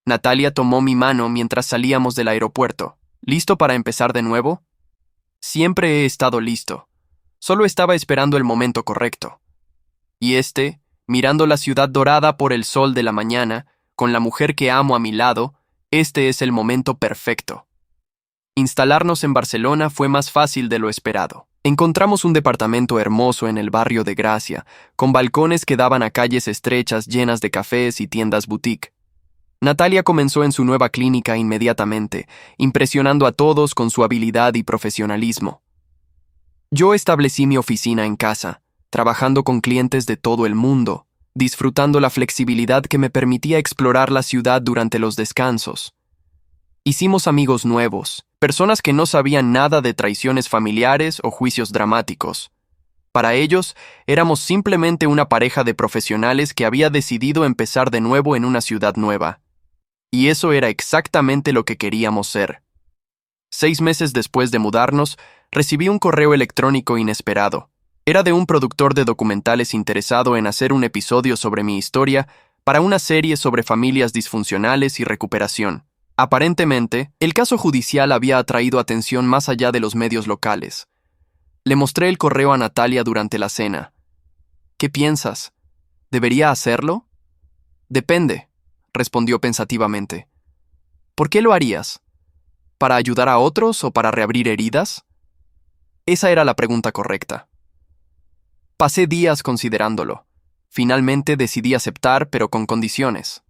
Natalia tomó mi mano mientras salíamos del aeropuerto. ¿Listo para empezar de nuevo? Siempre he estado listo. Solo estaba esperando el momento correcto. Y mirando la ciudad dorada por el sol de la mañana, con la mujer que amo a mi lado, este es el momento perfecto. Instalarnos en Barcelona fue más fácil de lo esperado. Encontramos un departamento hermoso en el barrio de Gracia, con balcones que daban a calles estrechas llenas de cafés y tiendas boutique. Natalia comenzó en su nueva clínica inmediatamente, impresionando a todos con su habilidad y profesionalismo. Yo establecí mi oficina en casa, trabajando con clientes de todo el mundo, disfrutando la flexibilidad que me permitía explorar la ciudad durante los descansos. Hicimos amigos nuevos, personas que no sabían nada de traiciones familiares o juicios dramáticos. Para ellos, éramos simplemente una pareja de profesionales que había decidido empezar de nuevo en una ciudad nueva. Y eso era exactamente lo que queríamos ser. 6 meses después de mudarnos, recibí un correo electrónico inesperado. Era de un productor de documentales interesado en hacer un episodio sobre mi historia para una serie sobre familias disfuncionales y recuperación. Aparentemente, el caso judicial había atraído atención más allá de los medios locales. Le mostré el correo a Natalia durante la cena. ¿Qué piensas? ¿Debería hacerlo? Depende, respondió pensativamente. ¿Por qué lo harías? ¿Para ayudar a otros o para reabrir heridas? Esa era la pregunta correcta. Pasé días considerándolo. Finalmente decidí aceptar, pero con condiciones.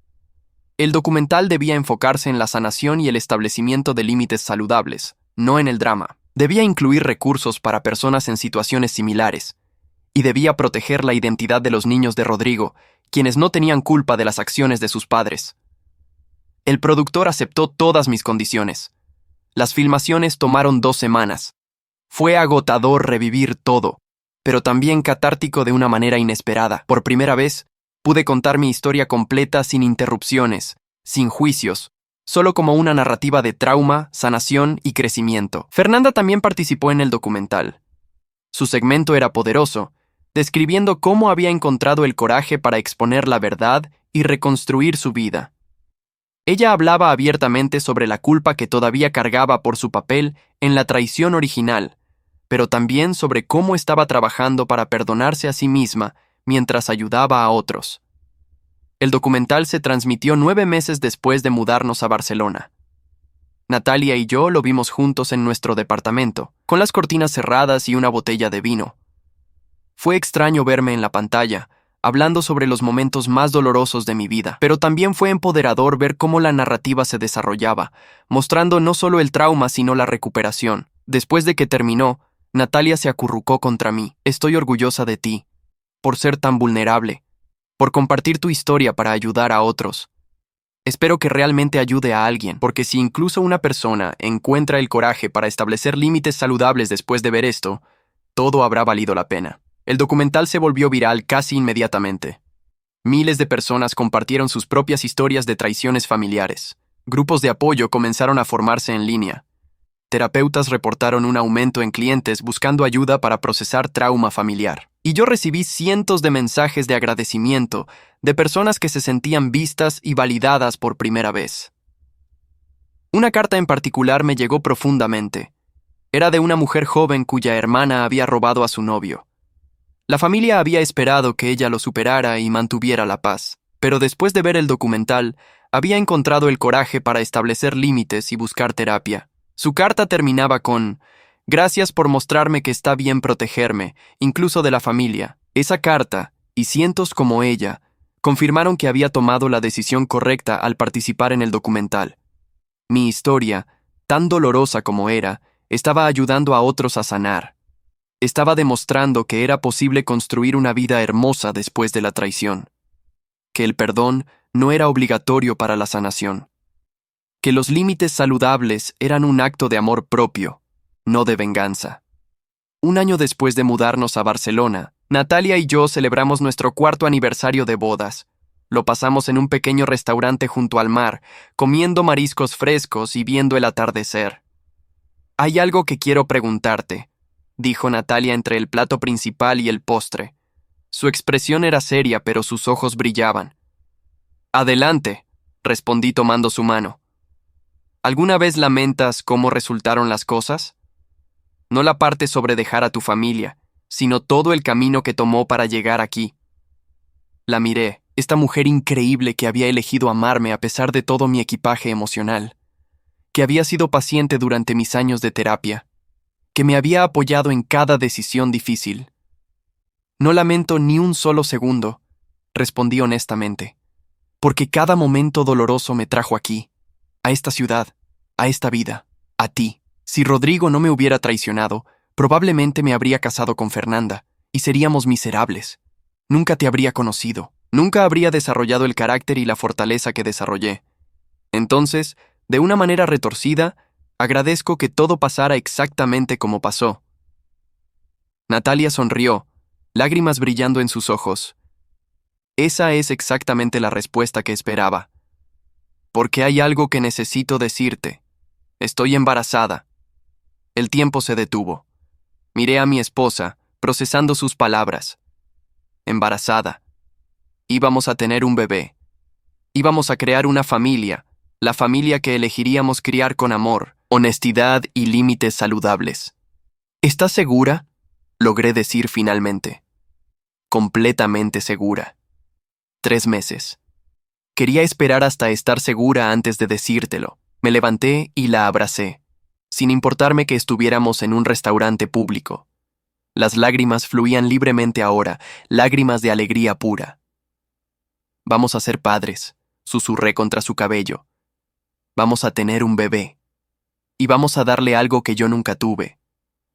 El documental debía enfocarse en la sanación y el establecimiento de límites saludables, no en el drama. Debía incluir recursos para personas en situaciones similares, y debía proteger la identidad de los niños de Rodrigo, quienes no tenían culpa de las acciones de sus padres. El productor aceptó todas mis condiciones. Las filmaciones tomaron 2 semanas. Fue agotador revivir todo, pero también catártico de una manera inesperada. Por primera vez, pude contar mi historia completa sin interrupciones, sin juicios, solo como una narrativa de trauma, sanación y crecimiento. Fernanda también participó en el documental. Su segmento era poderoso, describiendo cómo había encontrado el coraje para exponer la verdad y reconstruir su vida. Ella hablaba abiertamente sobre la culpa que todavía cargaba por su papel en la traición original, pero también sobre cómo estaba trabajando para perdonarse a sí misma mientras ayudaba a otros. El documental se transmitió 9 meses después de mudarnos a Barcelona. Natalia y yo lo vimos juntos en nuestro departamento, con las cortinas cerradas y una botella de vino. Fue extraño verme en la pantalla, hablando sobre los momentos más dolorosos de mi vida, pero también fue empoderador ver cómo la narrativa se desarrollaba, mostrando no solo el trauma sino la recuperación. Después de que terminó, Natalia se acurrucó contra mí. Estoy orgullosa de ti, por ser tan vulnerable, por compartir tu historia para ayudar a otros. Espero que realmente ayude a alguien, porque si incluso una persona encuentra el coraje para establecer límites saludables después de ver esto, todo habrá valido la pena. El documental se volvió viral casi inmediatamente. Miles de personas compartieron sus propias historias de traiciones familiares. Grupos de apoyo comenzaron a formarse en línea. Terapeutas reportaron un aumento en clientes buscando ayuda para procesar trauma familiar. Y yo recibí cientos de mensajes de agradecimiento de personas que se sentían vistas y validadas por primera vez. Una carta en particular me llegó profundamente. Era de una mujer joven cuya hermana había robado a su novio. La familia había esperado que ella lo superara y mantuviera la paz, pero después de ver el documental, había encontrado el coraje para establecer límites y buscar terapia. Su carta terminaba con: «Gracias por mostrarme que está bien protegerme, incluso de la familia». Esa carta, y cientos como ella, confirmaron que había tomado la decisión correcta al participar en el documental. Mi historia, tan dolorosa como era, estaba ayudando a otros a sanar. Estaba demostrando que era posible construir una vida hermosa después de la traición. Que el perdón no era obligatorio para la sanación. Que los límites saludables eran un acto de amor propio, no de venganza. Un año después de mudarnos a Barcelona, Natalia y yo celebramos nuestro 4º aniversario de bodas. Lo pasamos en un pequeño restaurante junto al mar, comiendo mariscos frescos y viendo el atardecer. «Hay algo que quiero preguntarte», dijo Natalia entre el plato principal y el postre. Su expresión era seria, pero sus ojos brillaban. «Adelante», respondí tomando su mano. ¿Alguna vez lamentas cómo resultaron las cosas? No la parte sobre dejar a tu familia, sino todo el camino que tomó para llegar aquí. La miré, esta mujer increíble que había elegido amarme a pesar de todo mi equipaje emocional, que había sido paciente durante mis años de terapia, que me había apoyado en cada decisión difícil. No lamento ni un solo segundo, respondí honestamente, porque cada momento doloroso me trajo aquí, a esta ciudad, a esta vida, a ti. Si Rodrigo no me hubiera traicionado, probablemente me habría casado con Fernanda, y seríamos miserables. Nunca te habría conocido, nunca habría desarrollado el carácter y la fortaleza que desarrollé. Entonces, de una manera retorcida, agradezco que todo pasara exactamente como pasó. Natalia sonrió, lágrimas brillando en sus ojos. Esa es exactamente la respuesta que esperaba. Porque hay algo que necesito decirte. Estoy embarazada. El tiempo se detuvo. Miré a mi esposa, procesando sus palabras. Embarazada. Íbamos a tener un bebé. Íbamos a crear una familia, la familia que elegiríamos criar con amor, honestidad y límites saludables. ¿Estás segura?, logré decir finalmente. Completamente segura. 3 meses. Quería esperar hasta estar segura antes de decírtelo. Me levanté y la abracé, sin importarme que estuviéramos en un restaurante público. Las lágrimas fluían libremente ahora, lágrimas de alegría pura. Vamos a ser padres, susurré contra su cabello. Vamos a tener un bebé. Y vamos a darle algo que yo nunca tuve.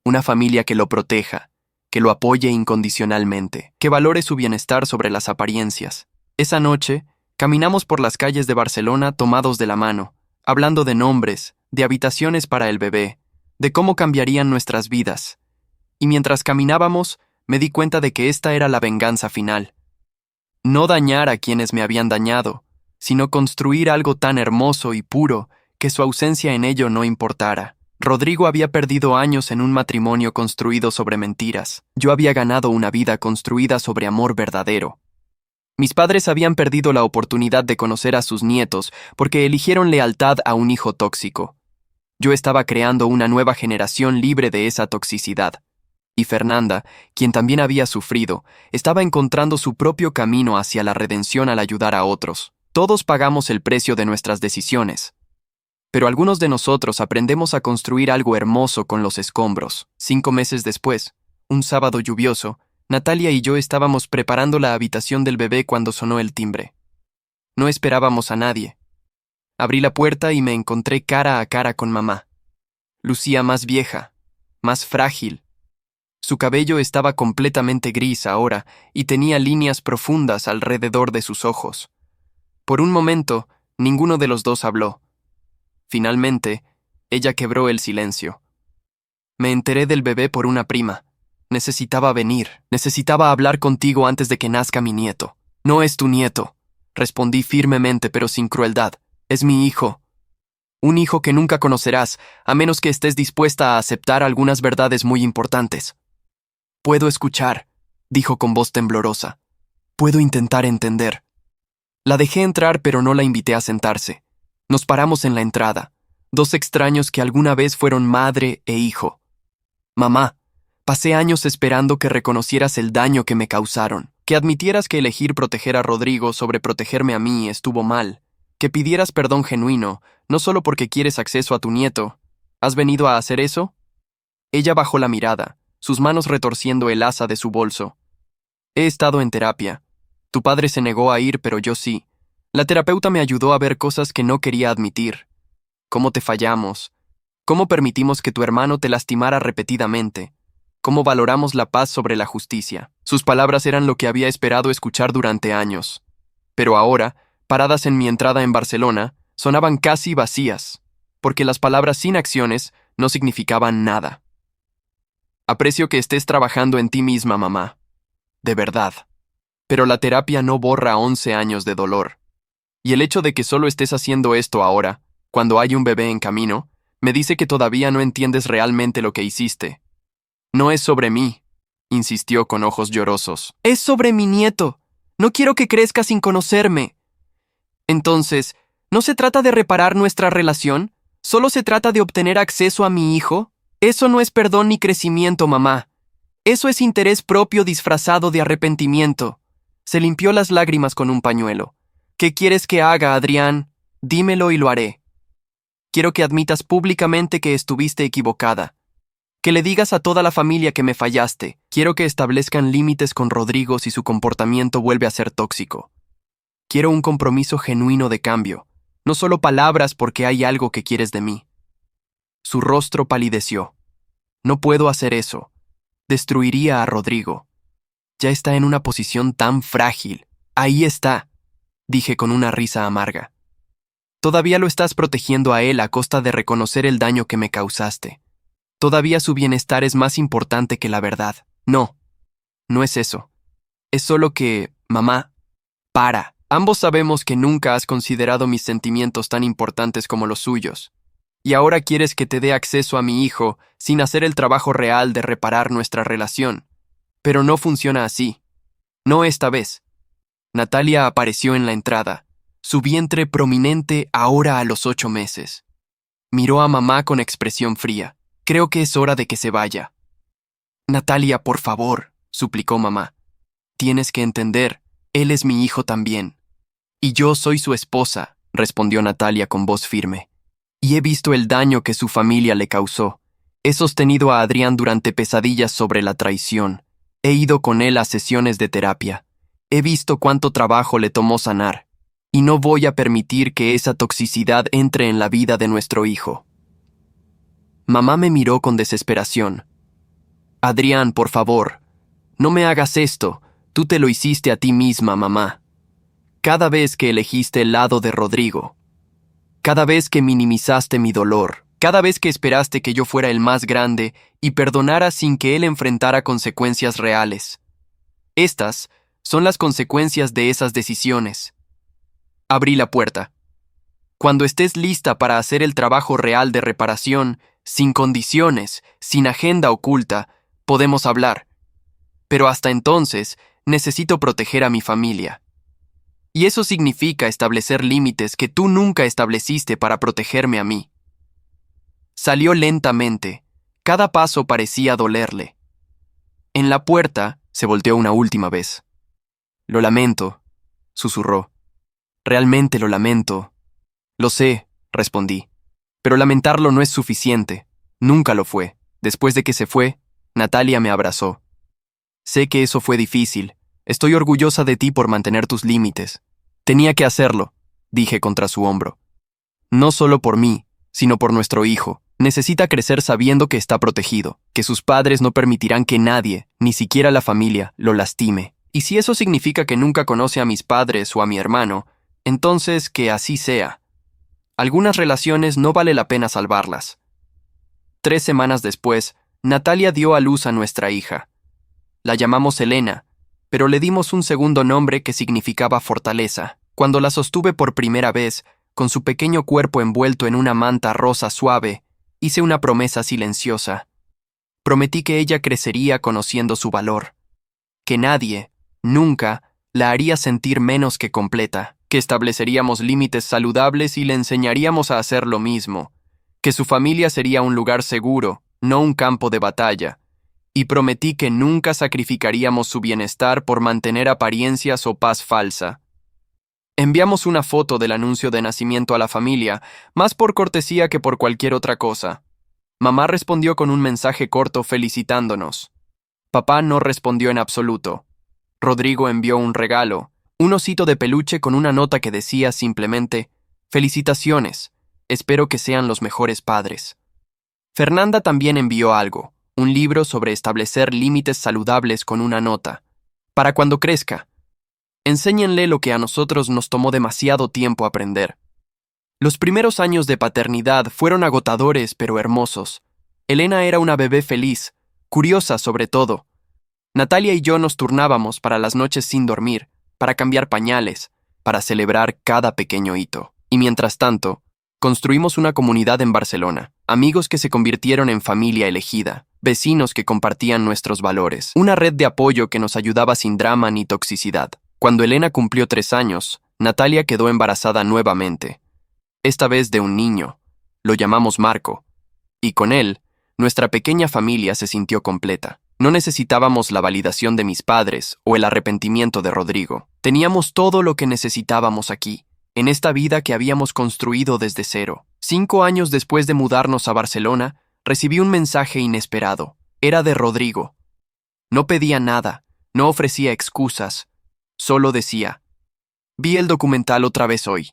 Una familia que lo proteja, que lo apoye incondicionalmente, que valore su bienestar sobre las apariencias. Esa noche, caminamos por las calles de Barcelona tomados de la mano, hablando de nombres, de habitaciones para el bebé, de cómo cambiarían nuestras vidas. Y mientras caminábamos, me di cuenta de que esta era la venganza final. No dañar a quienes me habían dañado, sino construir algo tan hermoso y puro que su ausencia en ello no importara. Rodrigo había perdido años en un matrimonio construido sobre mentiras. Yo había ganado una vida construida sobre amor verdadero. Mis padres habían perdido la oportunidad de conocer a sus nietos porque eligieron lealtad a un hijo tóxico. Yo estaba creando una nueva generación libre de esa toxicidad. Y Fernanda, quien también había sufrido, estaba encontrando su propio camino hacia la redención al ayudar a otros. Todos pagamos el precio de nuestras decisiones. Pero algunos de nosotros aprendemos a construir algo hermoso con los escombros. 5 meses después, un sábado lluvioso, Natalia y yo estábamos preparando la habitación del bebé cuando sonó el timbre. No esperábamos a nadie. Abrí la puerta y me encontré cara a cara con mamá. Lucía más vieja, más frágil. Su cabello estaba completamente gris ahora y tenía líneas profundas alrededor de sus ojos. Por un momento, ninguno de los dos habló. Finalmente, ella quebró el silencio. Me enteré del bebé por una prima. Necesitaba venir, necesitaba hablar contigo antes de que nazca mi nieto. No es tu nieto, respondí firmemente pero sin crueldad. Es mi hijo. Un hijo que nunca conocerás, a menos que estés dispuesta a aceptar algunas verdades muy importantes. Puedo escuchar, dijo con voz temblorosa. Puedo intentar entender. La dejé entrar pero no la invité a sentarse. Nos paramos en la entrada, 2 extraños que alguna vez fueron madre e hijo. Mamá, pasé años esperando que reconocieras el daño que me causaron, que admitieras que elegir proteger a Rodrigo sobre protegerme a mí estuvo mal, que pidieras perdón genuino, no solo porque quieres acceso a tu nieto. ¿Has venido a hacer eso? Ella bajó la mirada, sus manos retorciendo el asa de su bolso. He estado en terapia. Tu padre se negó a ir, pero yo sí. La terapeuta me ayudó a ver cosas que no quería admitir. ¿Cómo te fallamos? ¿Cómo permitimos que tu hermano te lastimara repetidamente? ¿Cómo valoramos la paz sobre la justicia? Sus palabras eran lo que había esperado escuchar durante años. Pero ahora, paradas en mi entrada en Barcelona, sonaban casi vacías, porque las palabras sin acciones no significaban nada. Aprecio que estés trabajando en ti misma, mamá. De verdad. Pero la terapia no borra 11 años de dolor. Y el hecho de que solo estés haciendo esto ahora, cuando hay un bebé en camino, me dice que todavía no entiendes realmente lo que hiciste. No es sobre mí, insistió con ojos llorosos. Es sobre mi nieto. No quiero que crezca sin conocerme. Entonces, ¿no se trata de reparar nuestra relación? ¿Solo se trata de obtener acceso a mi hijo? Eso no es perdón ni crecimiento, mamá. Eso es interés propio disfrazado de arrepentimiento. Se limpió las lágrimas con un pañuelo. ¿Qué quieres que haga, Adrián? Dímelo y lo haré. Quiero que admitas públicamente que estuviste equivocada. Que le digas a toda la familia que me fallaste. Quiero que establezcan límites con Rodrigo si su comportamiento vuelve a ser tóxico. Quiero un compromiso genuino de cambio, no solo palabras porque hay algo que quieres de mí. Su rostro palideció. No puedo hacer eso. Destruiría a Rodrigo. Ya está en una posición tan frágil. Ahí está, dije con una risa amarga. Todavía lo estás protegiendo a él a costa de reconocer el daño que me causaste. Todavía su bienestar es más importante que la verdad. No, no es eso. Es solo que, mamá, para. Ambos sabemos que nunca has considerado mis sentimientos tan importantes como los suyos. Y ahora quieres que te dé acceso a mi hijo sin hacer el trabajo real de reparar nuestra relación. Pero no funciona así. No esta vez. Natalia apareció en la entrada, su vientre prominente ahora a los 8 meses. Miró a mamá con expresión fría. Creo que es hora de que se vaya. Natalia, por favor, suplicó mamá. Tienes que entender, él es mi hijo también. Y yo soy su esposa, respondió Natalia con voz firme. Y he visto el daño que su familia le causó. He sostenido a Adrián durante pesadillas sobre la traición. He ido con él a sesiones de terapia. He visto cuánto trabajo le tomó sanar. Y no voy a permitir que esa toxicidad entre en la vida de nuestro hijo. Mamá me miró con desesperación. Adrián, por favor, no me hagas esto. Tú te lo hiciste a ti misma, mamá. Cada vez que elegiste el lado de Rodrigo, cada vez que minimizaste mi dolor, cada vez que esperaste que yo fuera el más grande y perdonara sin que él enfrentara consecuencias reales. Estas son las consecuencias de esas decisiones. Abrí la puerta. Cuando estés lista para hacer el trabajo real de reparación, sin condiciones, sin agenda oculta, podemos hablar. Pero hasta entonces, necesito proteger a mi familia. Y eso significa establecer límites que tú nunca estableciste para protegerme a mí. Salió lentamente. Cada paso parecía dolerle. En la puerta se volteó una última vez. Lo lamento, susurró. Realmente lo lamento. Lo sé, respondí. Pero lamentarlo no es suficiente. Nunca lo fue. Después de que se fue, Natalia me abrazó. Sé que eso fue difícil. Estoy orgullosa de ti por mantener tus límites. Tenía que hacerlo, dije contra su hombro. No solo por mí, sino por nuestro hijo. Necesita crecer sabiendo que está protegido, que sus padres no permitirán que nadie, ni siquiera la familia, lo lastime. Y si eso significa que nunca conoce a mis padres o a mi hermano, entonces que así sea. Algunas relaciones no vale la pena salvarlas. 3 semanas después, Natalia dio a luz a nuestra hija. La llamamos Elena, pero le dimos un segundo nombre que significaba fortaleza. Cuando la sostuve por primera vez, con su pequeño cuerpo envuelto en una manta rosa suave, hice una promesa silenciosa. Prometí que ella crecería conociendo su valor, que nadie, nunca, la haría sentir menos que completa, que estableceríamos límites saludables y le enseñaríamos a hacer lo mismo, que su familia sería un lugar seguro, no un campo de batalla, y prometí que nunca sacrificaríamos su bienestar por mantener apariencias o paz falsa. Enviamos una foto del anuncio de nacimiento a la familia, más por cortesía que por cualquier otra cosa. Mamá respondió con un mensaje corto felicitándonos. Papá no respondió en absoluto. Rodrigo envió un regalo, un osito de peluche con una nota que decía simplemente: «Felicitaciones, espero que sean los mejores padres». Fernanda también envió algo, un libro sobre establecer límites saludables con una nota. Para cuando crezca. Enséñenle lo que a nosotros nos tomó demasiado tiempo aprender. Los primeros años de paternidad fueron agotadores pero hermosos. Elena era una bebé feliz, curiosa sobre todo. Natalia y yo nos turnábamos para las noches sin dormir, para cambiar pañales, para celebrar cada pequeño hito. Y mientras tanto, construimos una comunidad en Barcelona, amigos que se convirtieron en familia elegida, vecinos que compartían nuestros valores, una red de apoyo que nos ayudaba sin drama ni toxicidad. Cuando Elena cumplió 3 años, Natalia quedó embarazada nuevamente, esta vez de un niño, Lo llamamos Marco, y con él, nuestra pequeña familia se sintió completa. No necesitábamos la validación de mis padres o el arrepentimiento de Rodrigo. Teníamos todo lo que necesitábamos aquí, en esta vida que habíamos construido desde cero. 5 años después de mudarnos a Barcelona, recibí un mensaje inesperado. Era de Rodrigo. No pedía nada, no ofrecía excusas, solo decía: vi el documental otra vez hoy.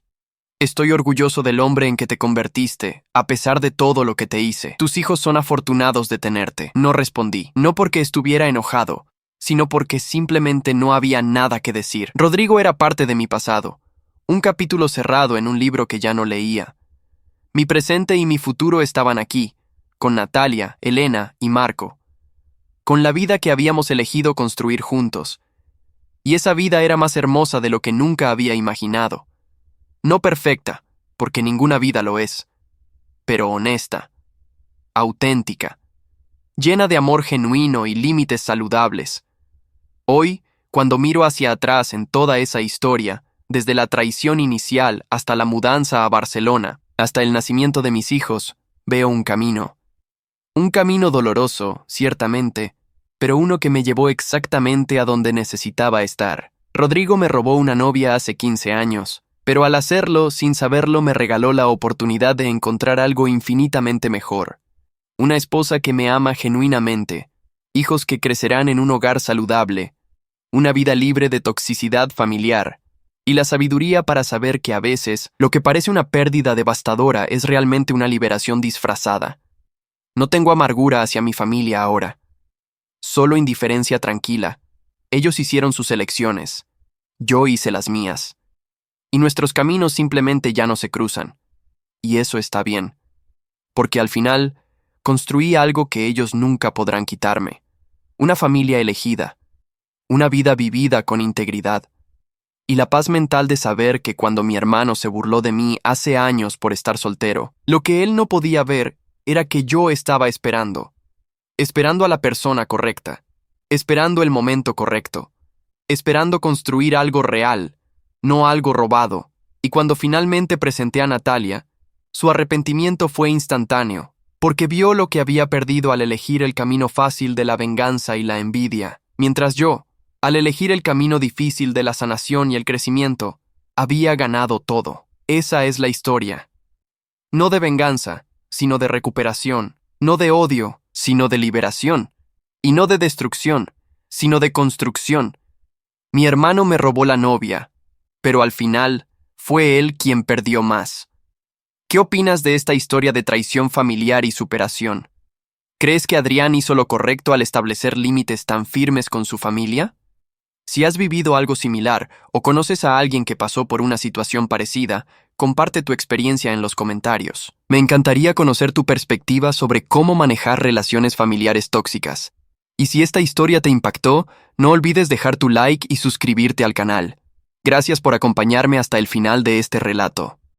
Estoy orgulloso del hombre en que te convertiste, a pesar de todo lo que te hice. Tus hijos son afortunados de tenerte. No respondí, no porque estuviera enojado, sino porque simplemente no había nada que decir. Rodrigo era parte de mi pasado, un capítulo cerrado en un libro que ya no leía. Mi presente y mi futuro estaban aquí, con Natalia, Elena y Marco, con la vida que habíamos elegido construir juntos. Y esa vida era más hermosa de lo que nunca había imaginado. No perfecta, porque ninguna vida lo es, pero honesta, auténtica, llena de amor genuino y límites saludables. Hoy, cuando miro hacia atrás en toda esa historia, desde la traición inicial hasta la mudanza a Barcelona, hasta el nacimiento de mis hijos, veo un camino. Un camino doloroso, ciertamente, pero uno que me llevó exactamente a donde necesitaba estar. Rodrigo me robó una novia hace 15 años. Pero al hacerlo, sin saberlo, me regaló la oportunidad de encontrar algo infinitamente mejor. Una esposa que me ama genuinamente, hijos que crecerán en un hogar saludable, una vida libre de toxicidad familiar, y la sabiduría para saber que a veces lo que parece una pérdida devastadora es realmente una liberación disfrazada. No tengo amargura hacia mi familia ahora, solo indiferencia tranquila. Ellos hicieron sus elecciones, yo hice las mías. Y nuestros caminos simplemente ya no se cruzan. Y eso está bien, porque al final construí algo que ellos nunca podrán quitarme. Una familia elegida, una vida vivida con integridad, y la paz mental de saber que cuando mi hermano se burló de mí hace años por estar soltero, lo que él no podía ver era que yo estaba esperando a la persona correcta, esperando el momento correcto, esperando construir algo real, no algo robado, y cuando finalmente presenté a Natalia, su arrepentimiento fue instantáneo, porque vio lo que había perdido al elegir el camino fácil de la venganza y la envidia, mientras yo, al elegir el camino difícil de la sanación y el crecimiento, había ganado todo. Esa es la historia. No de venganza, sino de recuperación, no de odio, sino de liberación, y no de destrucción, sino de construcción. Mi hermano me robó la novia, pero al final fue él quien perdió más. ¿Qué opinas de esta historia de traición familiar y superación? ¿Crees que Adrián hizo lo correcto al establecer límites tan firmes con su familia? Si has vivido algo similar o conoces a alguien que pasó por una situación parecida, comparte tu experiencia en los comentarios. Me encantaría conocer tu perspectiva sobre cómo manejar relaciones familiares tóxicas. Y si esta historia te impactó, no olvides dejar tu like y suscribirte al canal. Gracias por acompañarme hasta el final de este relato.